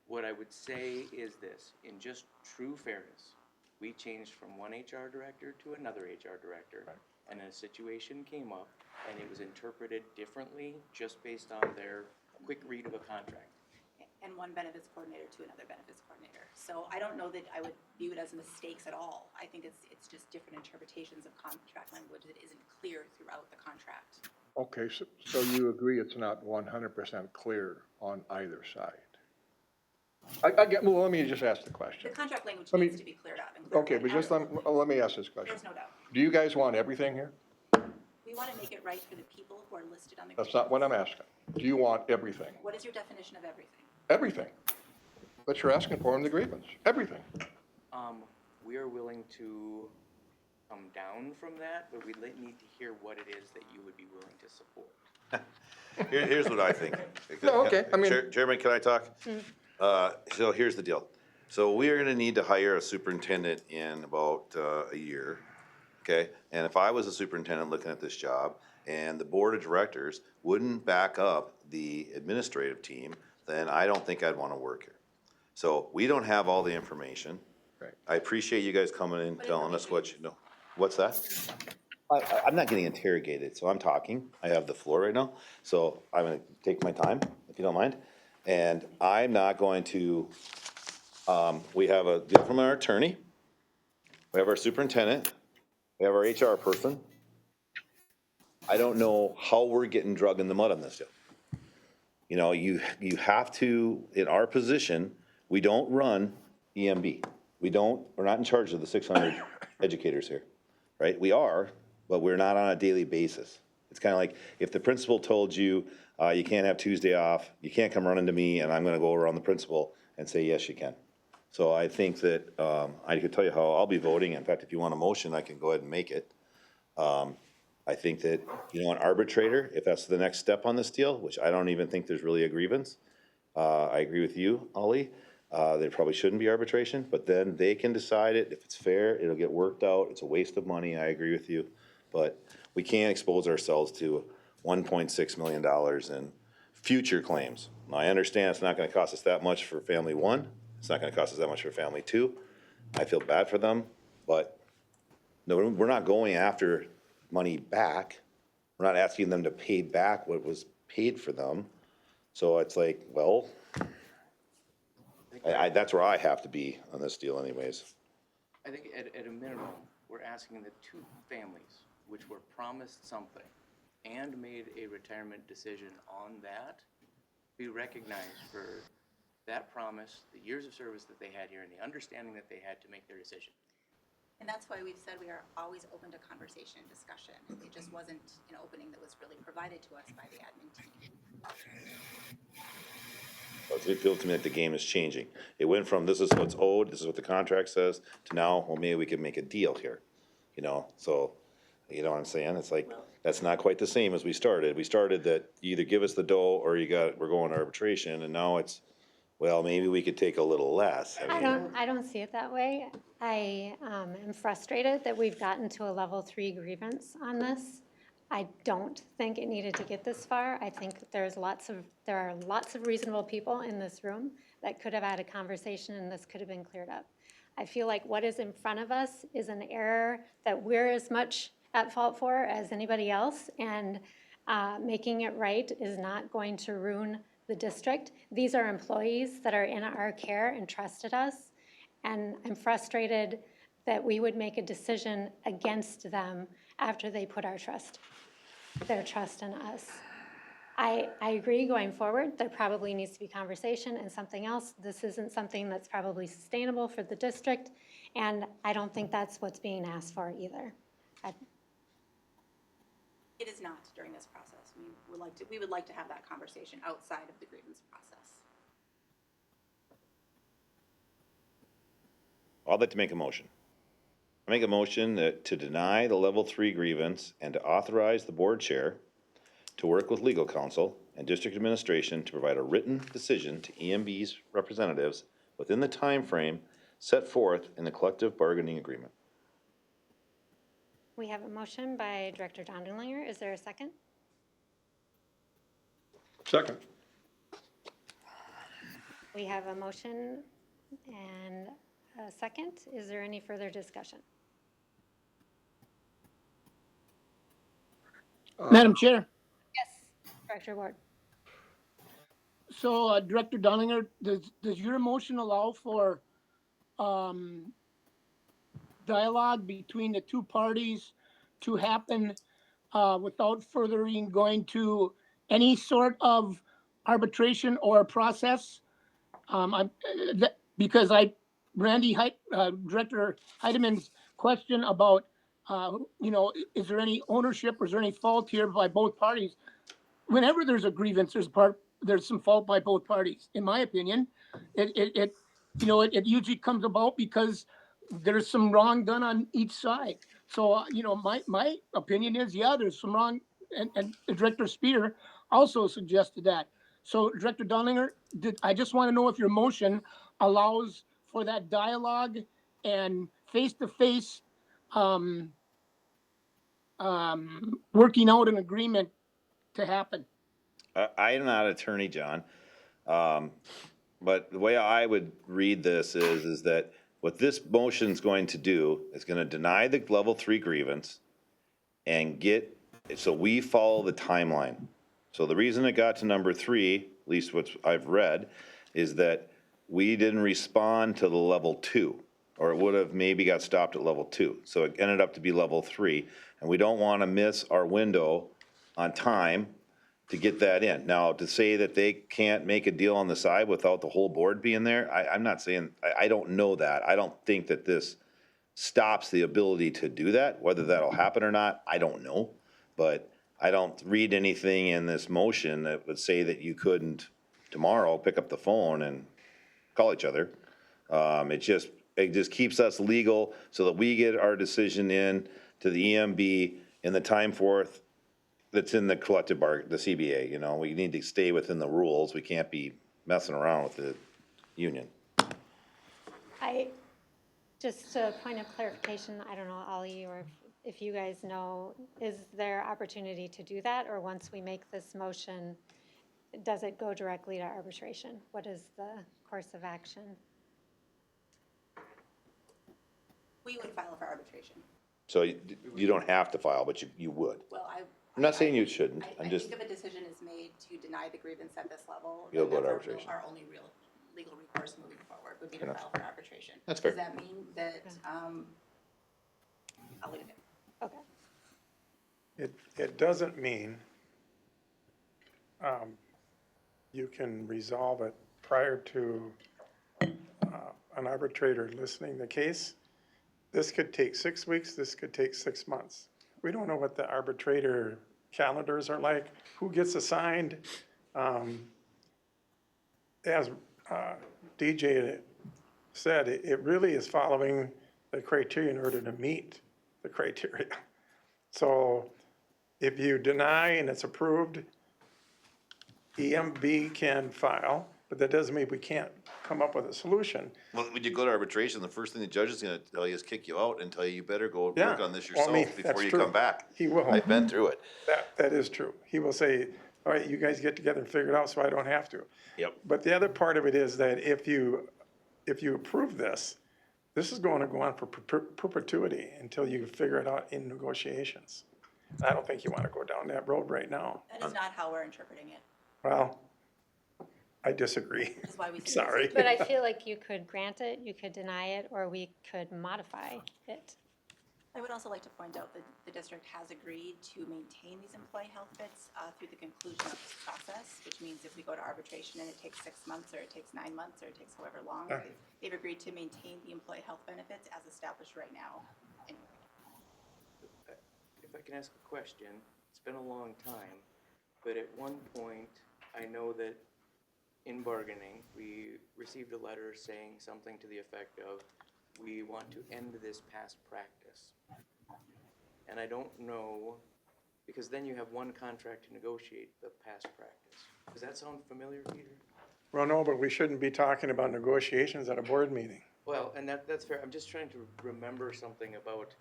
What I would say is this, in just true fairness, we changed from one HR director to another HR director. And a situation came up and it was interpreted differently just based on their quick read of a contract. And one benefits coordinator to another benefits coordinator. So I don't know that I would view it as mistakes at all. I think it's just different interpretations of contract language that isn't clear throughout the contract. Okay, so you agree it's not 100% clear on either side? I get, well, let me just ask the The question. contract language Let me- needs to be cleared up. And Okay, clarified. but just let me ask this question. There's no doubt. Do you guys want everything here? We want to make it right for the people who are listed on the. That's not what I'm asking. Do you want everything? What is your definition of everything? Everything. But you're asking for in the grievance, everything. We are willing to come down from that, but we'd need to hear what it is that you would be willing to support. Here's what I think. No, okay, I mean- Chairman, can I talk? So here's the deal. So we are gonna need to hire a superintendent in about a year, okay? And if I was a superintendent looking at this job, and the board of directors wouldn't back up the administrative team, then I don't think I'd wanna work here. So we don't have all the information. Right. I appreciate you guys coming in, telling us what you know. What's that? I'm not getting interrogated, so I'm talking. I have the floor right now, so I'm gonna take my time, if you don't mind. And I'm not going to, we have a deal from our attorney, we have our superintendent, we have our HR person. I don't know how we're getting drugged in the mud on this deal. You know, you have to, in our position, we don't run EMB. We're not in charge of the 600 educators here, right? We are, but we're not on a daily basis. It's kind of like if the principal told you, you can't have Tuesday off, you can't come running to me, and I'm gonna go around the principal and say, yes, you can. So I think that, I could tell you how I'll be voting. In fact, if you want a motion, I can go ahead and make it. I think that, you know, an arbitrator, if that's the next step on this deal, which I don't even think there's really a grievance. I agree with you, Ollie. There probably shouldn't be arbitration, but then they can decide it. If it's fair, it'll get worked out. It's a waste of money. I agree with you. But we can't expose ourselves to $1.6 million in future claims. Now, I understand it's not gonna cost us that much for family one. It's not gonna cost us that much for family two. I feel bad for them, but no, we're not going after money back. We're not asking them to pay back what was paid for them. So it's like, well, that's where I have to be on this deal anyways. I think at a minimum, we're asking the two families, which were promised something and made a retirement decision on that, be recognized for that promise, the years of service that they had here, and the understanding that they had to make their decision. And that's why we've said we are always open to conversation and discussion. It just wasn't an opening that was really provided to us by the admin team. It feels to me like the game is changing. It went from this is what's owed, this is what the contract says, to now, well, maybe we can make a deal here. You know, so, you know what I'm saying? It's like, that's not quite the same as we started. We started that you either give us the dough or we're going to arbitration, and now it's, well, maybe we could take a little less. I don't see it that way. I am frustrated that we've gotten to a level 3 grievance on this. I don't think it needed to get this far. I think there are lots of reasonable people in this room that could have had a conversation and this could have been cleared up. I feel like what is in front of us is an error that we're as much at fault for as anybody else, and making it right is not going to ruin the district. These are employees that are in our care and trusted us, and I'm frustrated that we would make a decision against them after they put their trust in us. I agree going forward, there probably needs to be conversation and something else. This isn't something that's probably sustainable for the district, and I don't think that's what's being asked for either. It is not during this process. We would like to have that conversation outside of the grievance process. I'd like to make a motion. I make a motion to deny the level 3 grievance and to authorize the board chair to work with legal counsel and district administration to provide a written decision to EMB's representatives within the time frame set forth in the collective bargaining agreement. We have a motion by Director Donderlinger. Is there a second? Second. We have a motion and a second. Is there any further discussion? Madam Chair, Yes. Director Ward. so Director Donninger, does your motion allow for dialogue between the two parties to happen without furthering going to any sort of arbitration or process? Because Director Heidemann's question about, is there any ownership or is there any fault here by both parties? Whenever there's a grievance, there's some fault by both parties, in my opinion. It usually comes about because there's some wrong done on each side. So, my opinion is, yeah, there's some wrong, and Director Spear also suggested that. So Director Donninger, I just want to know if your motion allows for that dialogue and face-to-face, working out an agreement to happen. I am not an attorney, John. But the way I would read this is that what this motion's going to do is gonna deny the level 3 grievance and so we follow the timeline. So the reason it got to number 3, at least what I've read, is that we didn't respond to the level 2, or it would have maybe got stopped at level 2. So it ended up to be level 3, and we don't wanna miss our window on time to get that in. Now, to say that they can't make a deal on the side without the whole board being there, I'm not saying, I don't know that. I don't think that this stops the ability to do that. Whether that'll happen or not, I don't know. But I don't read anything in this motion that would say that you couldn't tomorrow pick up the phone and call each other. It just keeps us legal so that we get our decision in to the EMB in the time forth that's in the collective bargain, the CBA, we need to stay within the rules. We can't be messing around with the union. Just a point of clarification, I don't know, Ollie, or if you guys know, is there opportunity to do that? Or once we make this motion, does it go directly to arbitration? What is the course of action? We would file for arbitration. So you don't have to file, but you would. Well, I'm not saying you shouldn't. I think if a decision is made to deny the grievance at this level, You'll then go to that's arbitration. our only real legal recourse moving forward would be to file for arbitration. That's fair. Does that mean that, I'll leave it there. Okay. It doesn't mean you can resolve it prior to an arbitrator listening the case. This could take 6 weeks, this could take 6 months. We don't know what the arbitrator calendars are like, who gets assigned. As DJ said, it really is following the criteria in order to meet the criteria. So if you deny and it's approved, EMB can file, but that doesn't mean we can't come up with a solution. Well, when you go to arbitration, the first thing the judge is gonna tell you is kick you out and tell you better go Yeah. work on this Well, I mean, yourself before that's you true. come back. He will. I've been through it. That is true. He will say, all right, you guys get together and figure it out so I don't have to. Yep. But the other part of it is that if you approve this, this is going to go on for perpetuity until you figure it out in negotiations. I don't think you want to go down that road right now. That is not how we're interpreting it. Well, I disagree. That's why we say. Sorry. But I feel like you could grant it, you could deny it, or we could modify it. I would also like to point out that the district has agreed to maintain these employee health bits through the conclusion of this process, which means if we go to arbitration and it takes 6 months, or it takes 9 months, or it takes however long, they've agreed to maintain the employee health benefits as established right now. If I can ask a question, it's been a long time, but at one point, I know that in bargaining, we received a letter saying something to the effect of, we want to end this past practice. And I don't know, because then you have one contract to negotiate the past practice. Does that sound familiar, Peter? Well, no, but we shouldn't be talking about negotiations at a board meeting. Well, and that's fair. I'm just trying to remember something about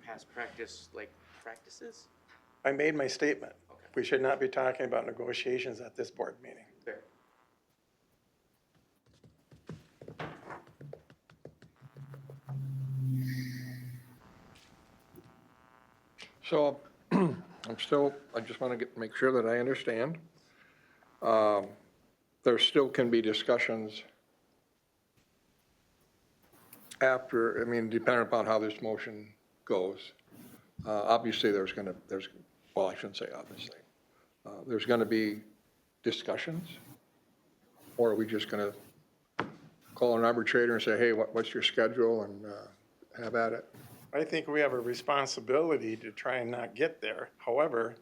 past practice, like practices? I made my statement. Okay. We should not be talking about negotiations at this board meeting. Fair. So I just want to make sure that I understand. There still can be discussions after, I mean, depending upon how this motion goes. Obviously, well, I shouldn't say obviously. There's going to be discussions? Or are we just going to call an arbitrator and say, hey, what's your schedule, and have at it? I think we have a responsibility to try and not get there. However,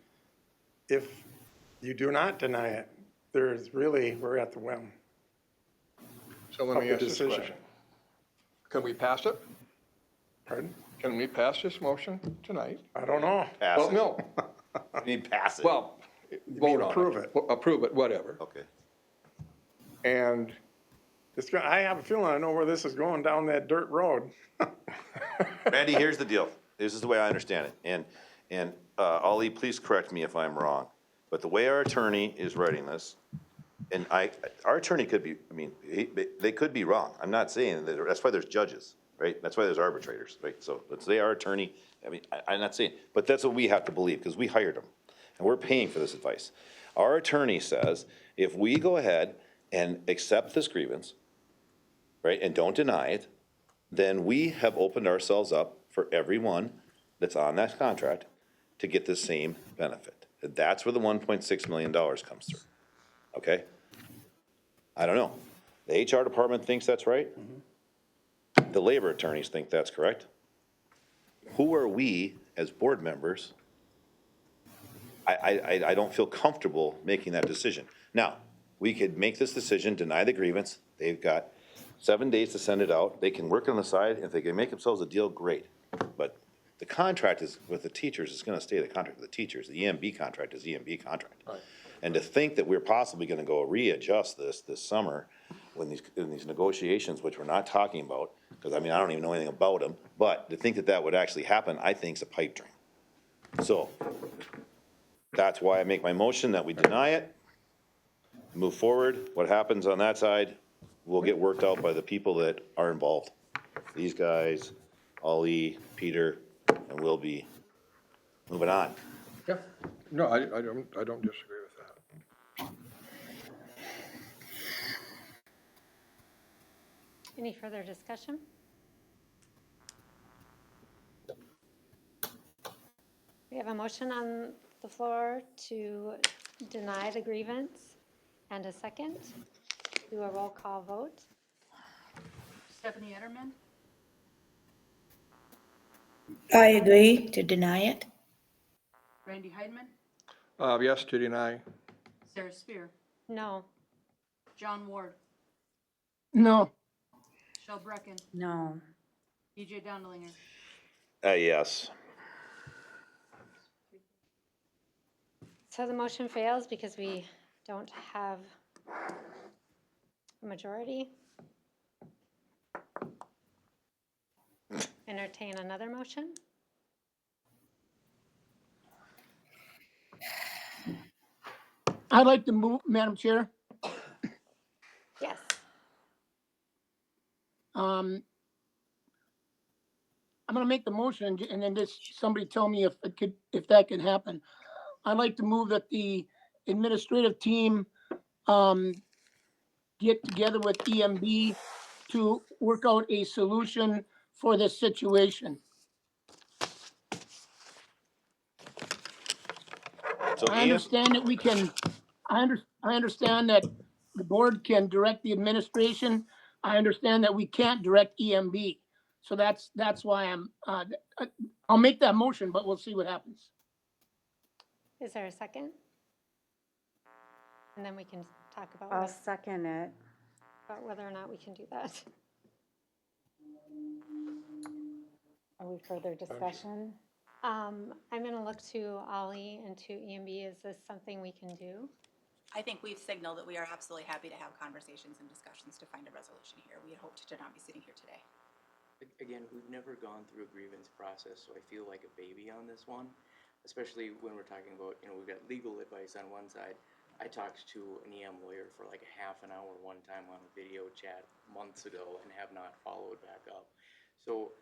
if you do not deny it, we're at the whim. So let Of me the ask this decision. question. Can we pass it? Pardon? Can we pass this motion tonight? I don't know. Pass Well, it. no. I mean, pass it. Well, vote on approve it. Approve it, whatever. Okay. And I have a feeling I know where this is going, down that dirt road. Randy, here's the deal. This is the way I understand it. And Ali, please correct me if I'm wrong. But the way our attorney is writing this, and our attorney could be, I mean, they could be wrong. I'm not saying that, that's why there's judges, right? That's why there's arbitrators, right? So let's say our attorney, I mean, I'm not saying, but that's what we have to believe, because we hired him. And we're paying for this advice. Our attorney says, if we go ahead and accept this grievance, right, and don't deny it, then we have opened ourselves up for everyone that's on that contract to get the same benefit. That's where the $1.6 million comes through, okay? I don't know. The HR department thinks that's right. The labor attorneys think that's correct. Who are we as board members? I don't feel comfortable making that decision. Now, we could make this decision, deny the grievance. They've got 7 days to send it out. They can work on the side. If they can make themselves a deal, great. But the contract is with the teachers, it's gonna stay the contract with the teachers. The EMB contract is EMB contract. Right. And to think that we're possibly gonna go readjust this summer when in these negotiations, which we're not talking about, because I mean, I don't even know anything about them, but to think that that would actually happen, I think is a pipe dream. So, that's why I make my motion that we deny it, move forward. What happens on that side will get worked out by the people that are involved. These guys, Ali, Peter, and we'll be moving on. yeah, no, I don't disagree with that. Any further discussion? We have a motion on the floor to deny the grievance and a second. Do a roll call vote. Stephanie Etterman, I agree to deny it. Randy Heidman, Yes to deny. Sarah Spear, No. John Ward, No, Michelle Brecken, No. BJ Dondelinger, Yes. So the motion fails because we don't have a majority. Entertain another motion? I'd like to move, Madam Chair. Yes. I'm gonna make the motion and then just somebody tell me if that could happen. I'd like to move that the administrative team, get together with EMB to work out a solution for this situation. So I understand that we can, I understand that the board can direct the administration. I understand that we can't direct EMB. So that's why I'll make that motion, but we'll see what happens. Is there a second? And then we can talk I'll second it. about whether or not we can do that. Are we further discussion? I'm going to look to Ollie and to EMB. Is this something we can do? I think we've signaled that we are absolutely happy to have conversations and discussions to find a resolution here. We had hoped to not be sitting here today. Again, we've never gone through a grievance process, so I feel like a baby on this one, especially when we're talking about, we've got legal advice on one side. I talked to an EM lawyer for like a half an hour one time on a video chat months ago and have not followed back up. So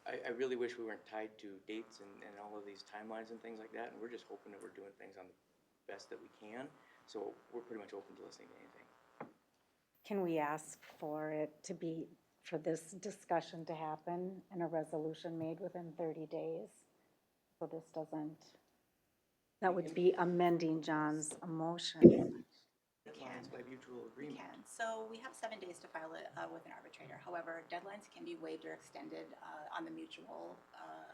I really wish we weren't tied to dates and all of these timelines and things like that, and we're just hoping that we're doing things on the best that we can, so we're pretty much open to listening to anything. Can we ask for it to be, for this discussion to happen and a resolution made within 30 days? So this doesn't, that would be amending John's motion. Deadlines by mutual We agreement. can. So we have 7 days to file it with an arbitrator. However, deadlines can be waived or extended on the mutual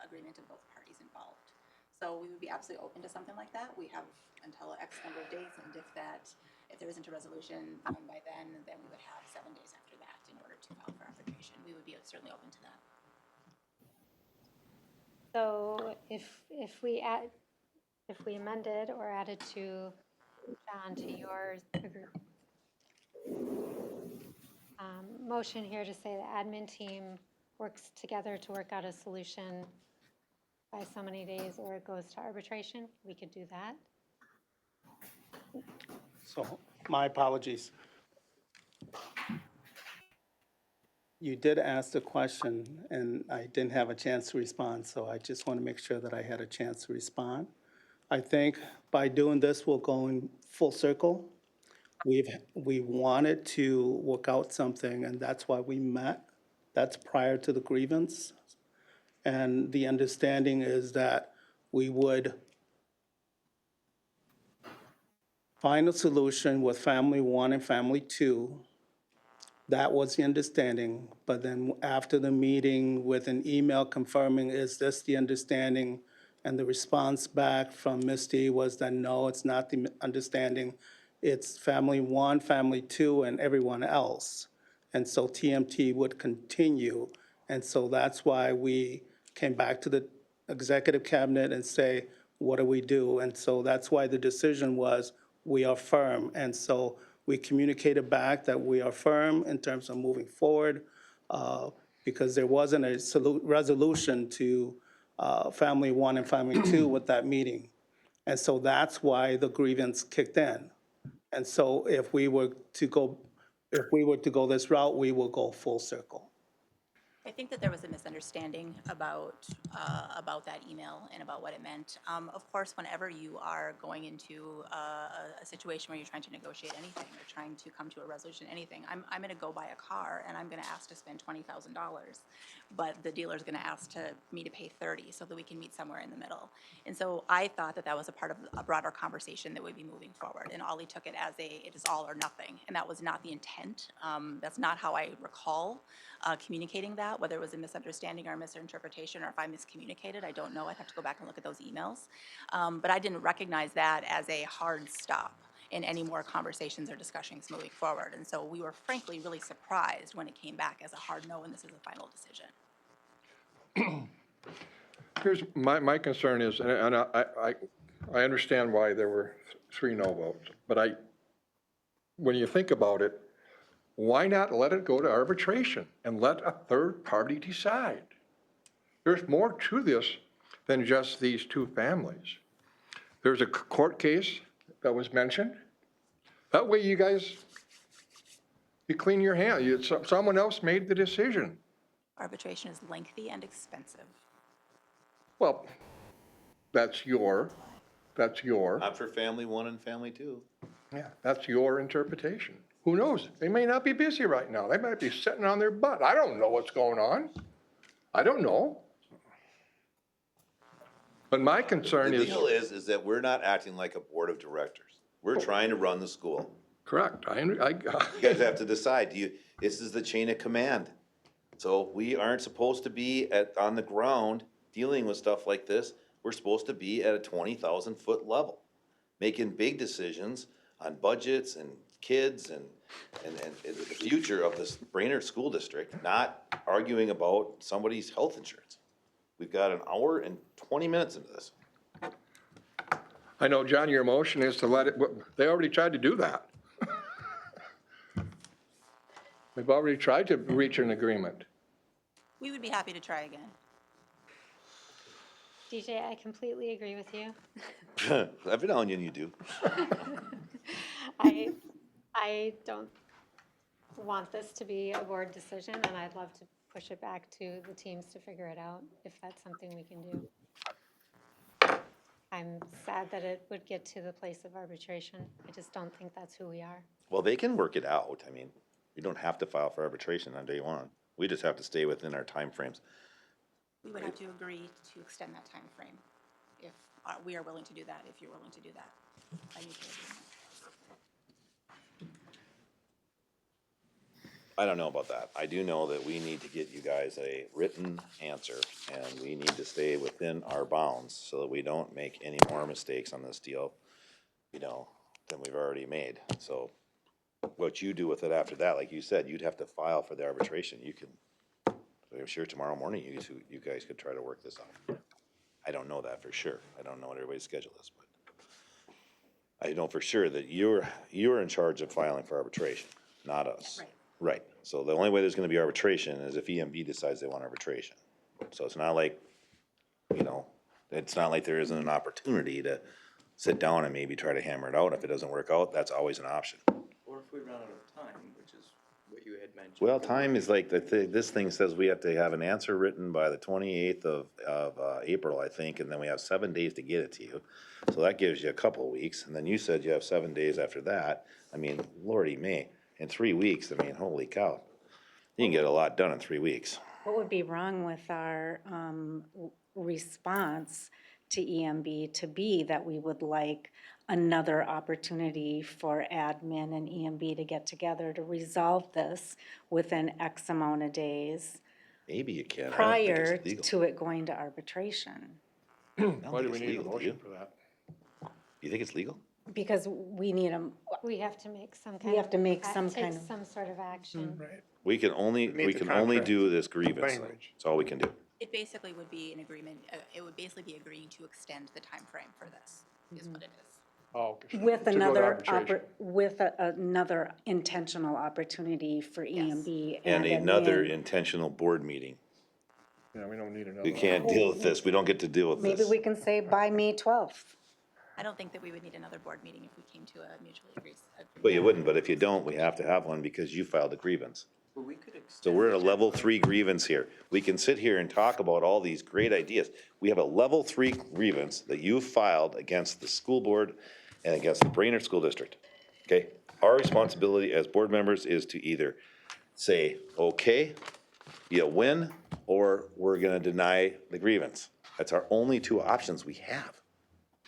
agreement of both parties involved. So we would be absolutely open to something like that. We have until X number of days, and if there isn't a resolution by then we would have 7 days after that in order to file for arbitration. We would be certainly open to that. So if we amended or added to, John, to your motion here to say the admin team works together to work out a solution by so many days or it goes to arbitration, we could do that. So, my apologies. You did ask the question, and I didn't have a chance to respond, so I just want to make sure that I had a chance to respond. I think by doing this, we'll go in full circle. We wanted to work out something, and that's why we met. That's prior to the grievance. And the understanding is that we would find a solution with Family 1 and Family 2. That was the understanding, but then after the meeting with an email confirming, is this the understanding? And the response back from Misty was that, no, it's not the understanding. It's Family 1, Family 2, and everyone else. And so TMT would continue. And so that's why we came back to the executive cabinet and say, what do we do? And so that's why the decision was, we are firm. And so we communicated back that we are firm in terms of moving forward because there wasn't a resolution to Family 1 and Family 2 with that meeting. And so that's why the grievance kicked in. And so if we were to go this route, we will go full circle. I think that there was a misunderstanding about that email and about what it meant. Of course, whenever you are going into a situation where you're trying to negotiate anything or trying to come to a resolution, anything, I'm going to go buy a car and I'm going to ask to spend $20,000, but the dealer's going to ask me to pay $30,000 so that we can meet somewhere in the middle. And so I thought that was a part of a broader conversation that would be moving forward. And Ollie took it as it is all or nothing, and that was not the intent. That's not how I recall communicating that. Whether it was a misunderstanding or a misinterpretation, or if I miscommunicated, I don't know. I'd have to go back and look at those emails. But I didn't recognize that as a hard stop in any more conversations or discussions moving forward. And so we were frankly really surprised when it came back as a hard no and this is a final decision. Here's my concern is, and I understand why there were 3 no votes, but when you think about it, why not let it go to arbitration and let a third party decide? There's more to this than just these 2 families. There's a court case that was mentioned. That way you guys, you clean your hands. Someone else made the decision. Arbitration is lengthy and expensive. Well, that's your. Not for Family 1 and Family 2. Yeah, that's your interpretation. Who knows? They may not be busy right now. They might be sitting on their butt. I don't know what's going on. I don't know. But my concern The is. deal is that we're not acting like a board of directors. We're trying to run the school. Correct. You guys have to decide, this is the chain of command. So we aren't supposed to be on the ground dealing with stuff like this. We're supposed to be at a 20,000-foot level, making big decisions on budgets and kids and the future of this Brainerd School District, not arguing about somebody's health insurance. We've got an hour and 20 minutes into this. I know, John, your motion is to let it, they already tried to do that. We've already tried to reach an agreement. We would be happy to try again. DJ, I completely agree with you. Every now and then you do. I don't want this to be a board decision, and I'd love to push it back to the teams to figure it out, if that's something we can do. I'm sad that it would get to the place of arbitration. I just don't think that's who we are. Well, they can work it out. I mean, you don't have to file for arbitration on day one. We just have to stay within our timeframes. We would have to agree to extend that time frame if we are willing to do that, if you're willing to do that. by mutual agreement. I don't know about that. I do know that we need to get you guys a written answer, and we need to stay within our bounds so that we don't make any more mistakes on this deal, you know, than we've already made. So what you do with it after that, like you said, you'd have to file for the arbitration. You can, I'm sure tomorrow morning you guys could try to work this out. I don't know that for sure. I don't know what everybody's schedule is, but I know for sure that you're in charge of filing for arbitration, not us. Right. Right, so the only way there's gonna be arbitration is if EMB decides they want arbitration. So it's not like, you know, it's not like there isn't an opportunity to sit down and maybe try to hammer it out. If it doesn't work out, that's always an option. Or if we run out of time, which is what you had mentioned. Well, time is like, this thing says we have to have an answer written by the 28th of April, I think, and then we have 7 days to get it to you. So that gives you a couple of weeks, and then you said you have 7 days after that. I mean, lordy me, in 3 weeks, I mean, holy cow. You can get a lot done in 3 weeks. What would be wrong with our response to EMB to be that we would like another opportunity for admin and EMB to get together to resolve this within X amount of days Maybe you can. I don't think prior it's legal. to it going to arbitration? I don't Why do think we it's need a legal, do motion you? for that? You think it's legal? Because we need them, We have to make some kind of. We have to make some take kind of- some sort of action. Right. We can only Meet the do contract this grievance. language. That's all we can do. It basically would be an agreement, it would basically be agreeing to extend the time frame for this, is what it is. Oh, okay. with To go to another, arbitration. with another intentional opportunity for EMB And and another admin. intentional board meeting. Yeah, we don't need another. We can't deal with this. We don't get to deal with Maybe this. we can say by May 12th. I don't think that we would need another board meeting if we came to a mutually agreed. Well, you wouldn't, but if you don't, we have to have one because you filed a grievance. Well, we could So extend. we're at a level 3 grievance here. We can sit here and talk about all these great ideas. We have a level 3 grievance that you filed against the school board and against the Brainerd School District. Okay? Our responsibility as board members is to either say, okay, you win, or we're gonna deny the grievance. That's our only two options we have.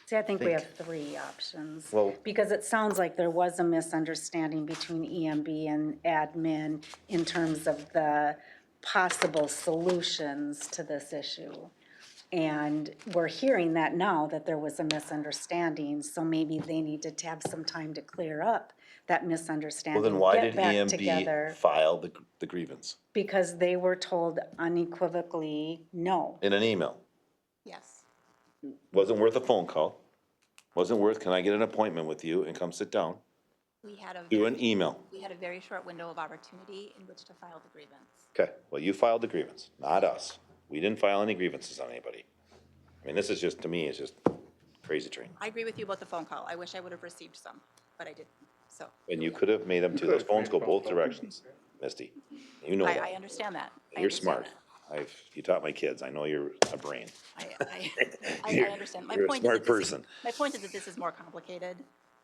See, I think we have three options. Well- Because it sounds like there was a misunderstanding between EMB and admin in terms of the possible solutions to this issue. And we're hearing that now, that there was a misunderstanding, so maybe they needed to have some time to clear up that Well, misunderstanding. then why get did back EMB together, file the grievance because they were told unequivocally no. in an email? Yes. Wasn't worth a phone call. Wasn't worth, can I get an appointment with you and come sit down? We had a. Do an email. We had a very short window of opportunity in which to file the grievance. Okay, well, you filed the grievance, not us. We didn't file any grievances on anybody. I mean, this is just, to me, it's just crazy train. I agree with you about the phone call. I wish I would have received some, but I didn't, so. And you could have made them too. Those phones go both directions, Misty. You know I that. understand that. I You're understand smart. that. You taught my kids. I know you're a brain. I understand. My You're a point is smart that this is- person. My point is that this is more complicated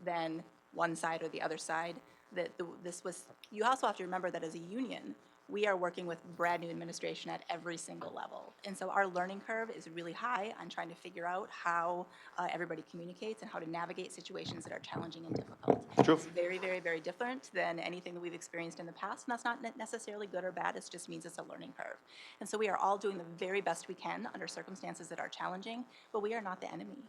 than one side or the other side. That this was, you also have to remember that as a union, we are working with brand-new administration at every single level. And so our learning curve is really high on trying to figure out how everybody communicates and how to navigate situations that are challenging and difficult. True. It's very, very, very different than anything that we've experienced in the past, and that's not necessarily good or bad, it just means it's a learning curve. And so we are all doing the very best we can under circumstances that are challenging, but we are not the enemy.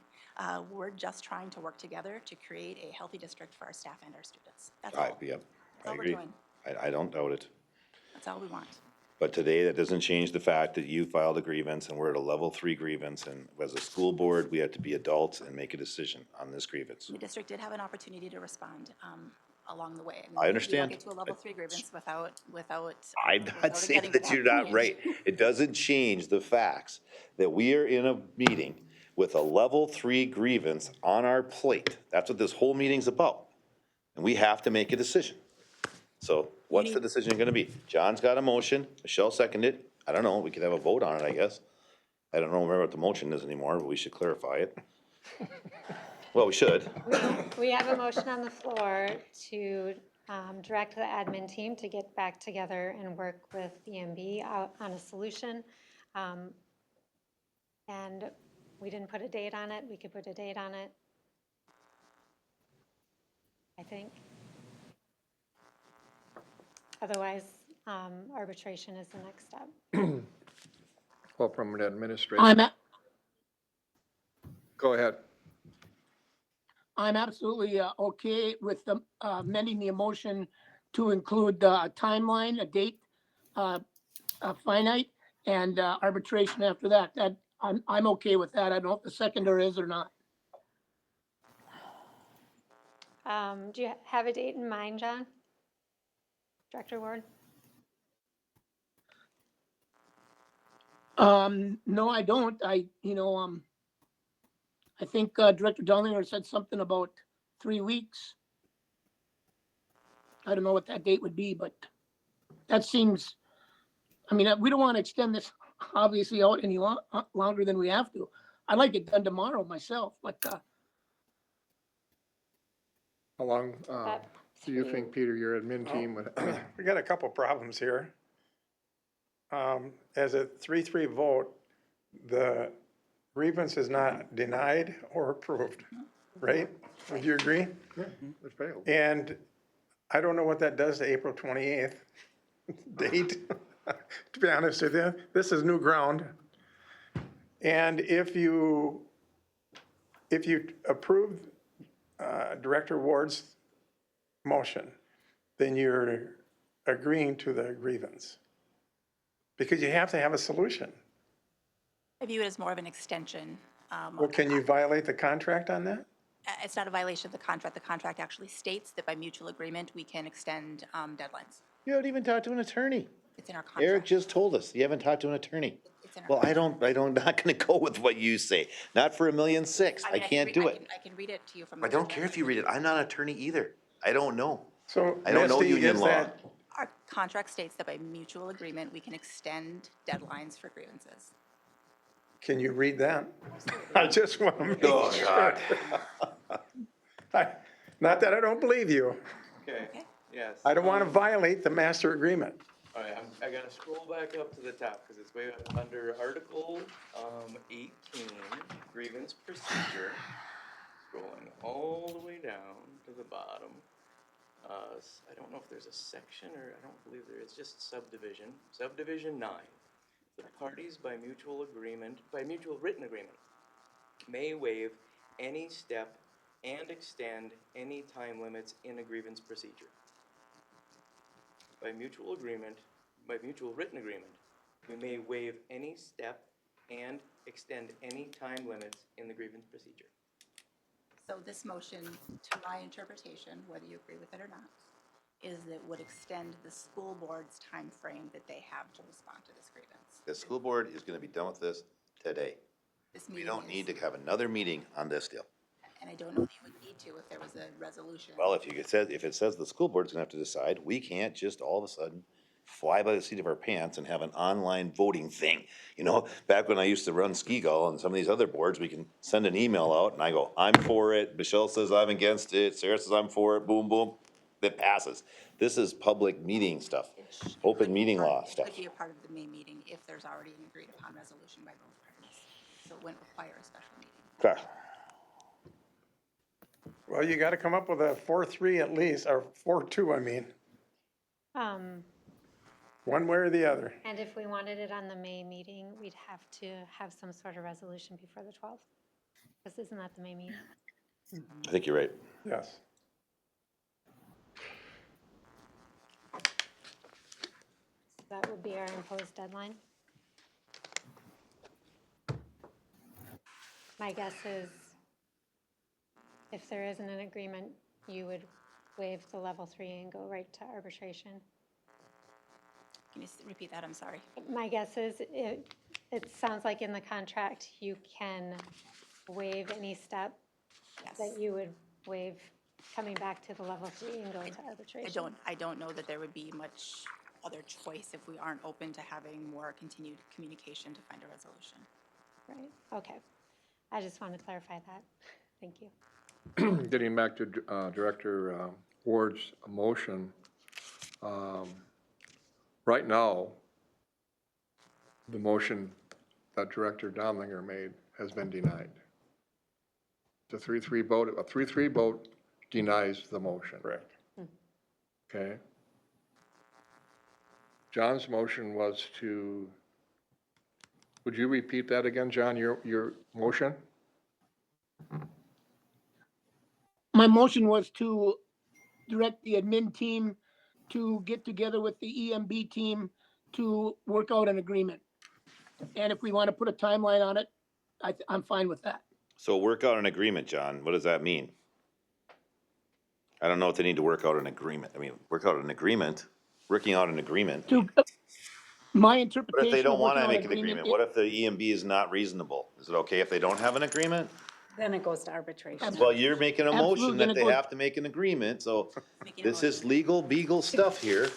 We're just trying to work together to create a healthy district for our staff and our students. That's all. Yeah, That's I all we're agree. doing. I don't doubt it. That's all we want. But today, that doesn't change the fact that you filed a grievance and we're at a level 3 grievance. And as a school board, we have to be adults and make a decision on this grievance. The district did have an opportunity to respond along the way. mean, I understand. You don't get to a level 3 grievance without. I'm without not it saying getting to that you're not point. right. It doesn't change the facts that we are in a meeting with a level 3 grievance on our plate. That's what this whole meeting's about. And we have to make a decision. So What's the decision gonna be? John's got a motion, Michelle seconded. I don't know, we could have a vote on it, I guess. I don't remember what the motion is anymore, but we should clarify it. Well, we should. We have a motion on the floor to direct the admin team to get back together and work with EMB out on a solution. And we didn't put a date on it. We could put a date on it, I think. Otherwise, arbitration is the next step. Well, from an I'm, administrative, a- go ahead. I'm absolutely okay with the, amending the motion to include a timeline, a date, finite, and arbitration after that. That, I'm okay with that. I don't know if the seconder is or not. Do you have a date in mind, John? Director Ward? No, I don't. I think Director Dollinger said something about 3 weeks. I don't know what that date would be, but that seems, I mean, we don't want to extend this obviously out any longer than we have to. I'd like it done tomorrow myself, but How long, That do you think, Peter, your admin team would, We got a couple problems here. As a 3-3 vote, the grievance is not denied or approved, right? Would you agree? it failed? And I don't know what that does to April 28th date, to be honest with you. This is new ground. And if you approve Director Ward's motion, then you're agreeing to the grievance. Because you have to have a solution. I view it as more of an extension. Well, can you violate the contract on that? It's not a violation of the contract. The contract actually states that by mutual agreement, we can extend deadlines. You haven't even talked to an attorney. It's in our contract. Eric just told us, you haven't talked to an attorney. It's in our Well, contract. I don't, not gonna go with what you say. Not for $1.6 million. I mean, can't do it. I can read it to you from. I don't care if you read it. I'm not an attorney either. I don't know. So, I don't know Misty, union is law. that, Our contract states that by mutual agreement, we can extend deadlines for grievances. can you read that? I just want to make Oh, sure. God. Not that I don't believe you. Okay, yes. I don't want to violate the master agreement. All right, I gotta scroll back up to the top, because it's way up under Article, 18, grievance procedure. Scrolling all the way down to the bottom. I don't know if there's a section, or I don't believe there is, just subdivision. Subdivision 9. The parties by mutual written agreement, may waive any step and extend any time limits in a grievance procedure. By mutual written agreement, we may waive any step and extend any time limits in the grievance procedure. So this motion, to my interpretation, whether you agree with it or not, is that would extend the school board's time frame that they have to respond to this grievance. The school board is gonna be done with this today. This We meeting don't is- need to have another meeting on this deal. And I don't know if you would need to if there was a resolution. Well, if it says the school board's gonna have to decide, we can't just all of a sudden fly by the seat of our pants and have an online voting thing. You know, back when I used to run Ski Gull and some of these other boards, we can send an email out and I go, I'm for it, Michelle says I'm against it, Sarah says I'm for it, boom, boom, it passes. This is public meeting stuff, open meeting law It stuff. could be a part of the May meeting if there's already an agreed upon resolution by both parties. So it wouldn't require a special meeting. Okay. Well, you got to come up with a 4-3 at least, or 4-2, I mean, one way or the other. And if we wanted it on the May meeting, we'd have to have some sort of resolution before the 12th. Because isn't that the May meeting? I think you're right. Yes. That would be our imposed deadline. My guess is if there isn't an agreement, you would waive the level 3 and go right to arbitration. Can you repeat that? I'm sorry. My guess is it sounds like in the contract, you can waive any step Yes. that you would waive coming back to the level 3 and going to arbitration. I don't know that there would be much other choice if we aren't open to having more continued communication to find a resolution. Right, okay. I just want to clarify that. Thank you. Getting back to Director Ward's motion, right now, the motion that Director Donlinger made has been denied. The 3-3 vote, a 3-3 vote denies the motion. Correct. Okay? John's motion was to, would you repeat that again, John, your motion? My motion was to direct the admin team to get together with the EMB team to work out an agreement. And if we want to put a timeline on it, I'm fine with that. So work out an agreement, John. What does that mean? I don't know if they need to work out an agreement. I mean, work out an agreement, working out an agreement. To, my What interpretation. if they don't of want to working out make an agreement? is- What if the EMB is not reasonable? Is it okay if they don't have an agreement? Then it goes to arbitration. Well, you're making a motion Absolutely, that then it they goes- have to make an agreement, so Making a this is legal, beagle stuff here.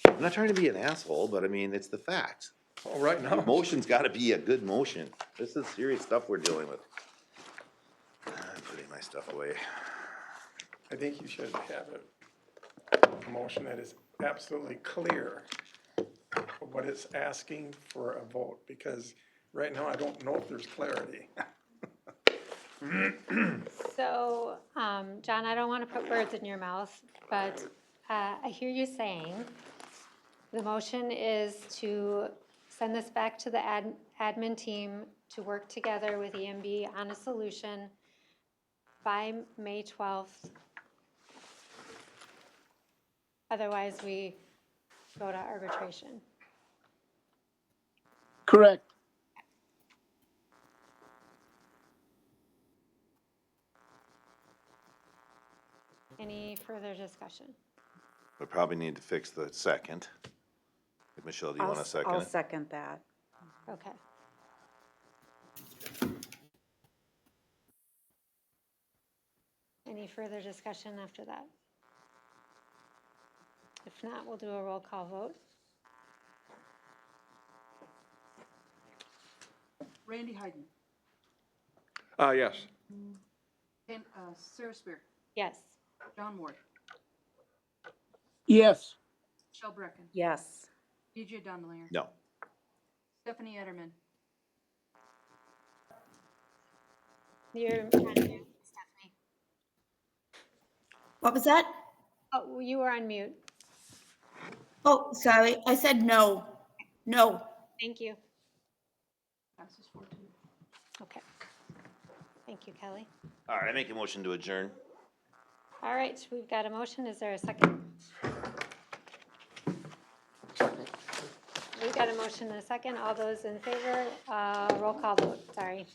I'm not trying to be an asshole, but I mean, it's the facts. Oh, right now. Motion's gotta be a good motion. This is serious stuff we're dealing with. I'm putting my stuff away. I think you should have a motion that is absolutely clear what it's asking for a vote, because right now I don't know if there's clarity. So, John, I don't want to put words in your mouth, but I hear you saying the motion is to send this back to the admin team to work together with EMB on a solution by May 12th. Otherwise, we go to arbitration. Correct. Any further discussion? We probably need to fix the second. Michelle, do you want a second? I'll second that. Okay. Any further discussion after that? If not, we'll do a roll call vote. Randy Heiden. Yes. Sarah Spear. Yes. John Ward. Yes. Michelle Brecken. Yes. BJ Donlinger. No. Stephanie Etterman. You're on mute, Stephanie. What was that? Oh, you were on mute. Oh, sorry. I said no. No. Thank you. Passes 4-2. Okay. Thank you, Kelly. All right, I make a motion to adjourn. All right, we've got a motion. Is there a second? We've got a motion and a second. All those in favor, roll call vote, sorry.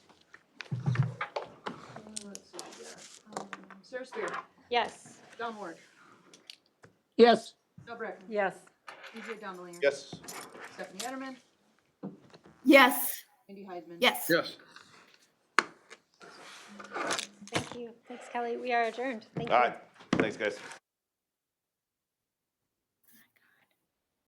Let's see here. Sarah Spear. Yes. John Ward. Yes. Michelle Brecken. Yes. BJ Donlinger. Yes. Stephanie Etterman. Yes. Randy Heidman. Yes. Yes. Thank you. Thanks, Kelly. We are adjourned. Thank you. All right, thanks, guys.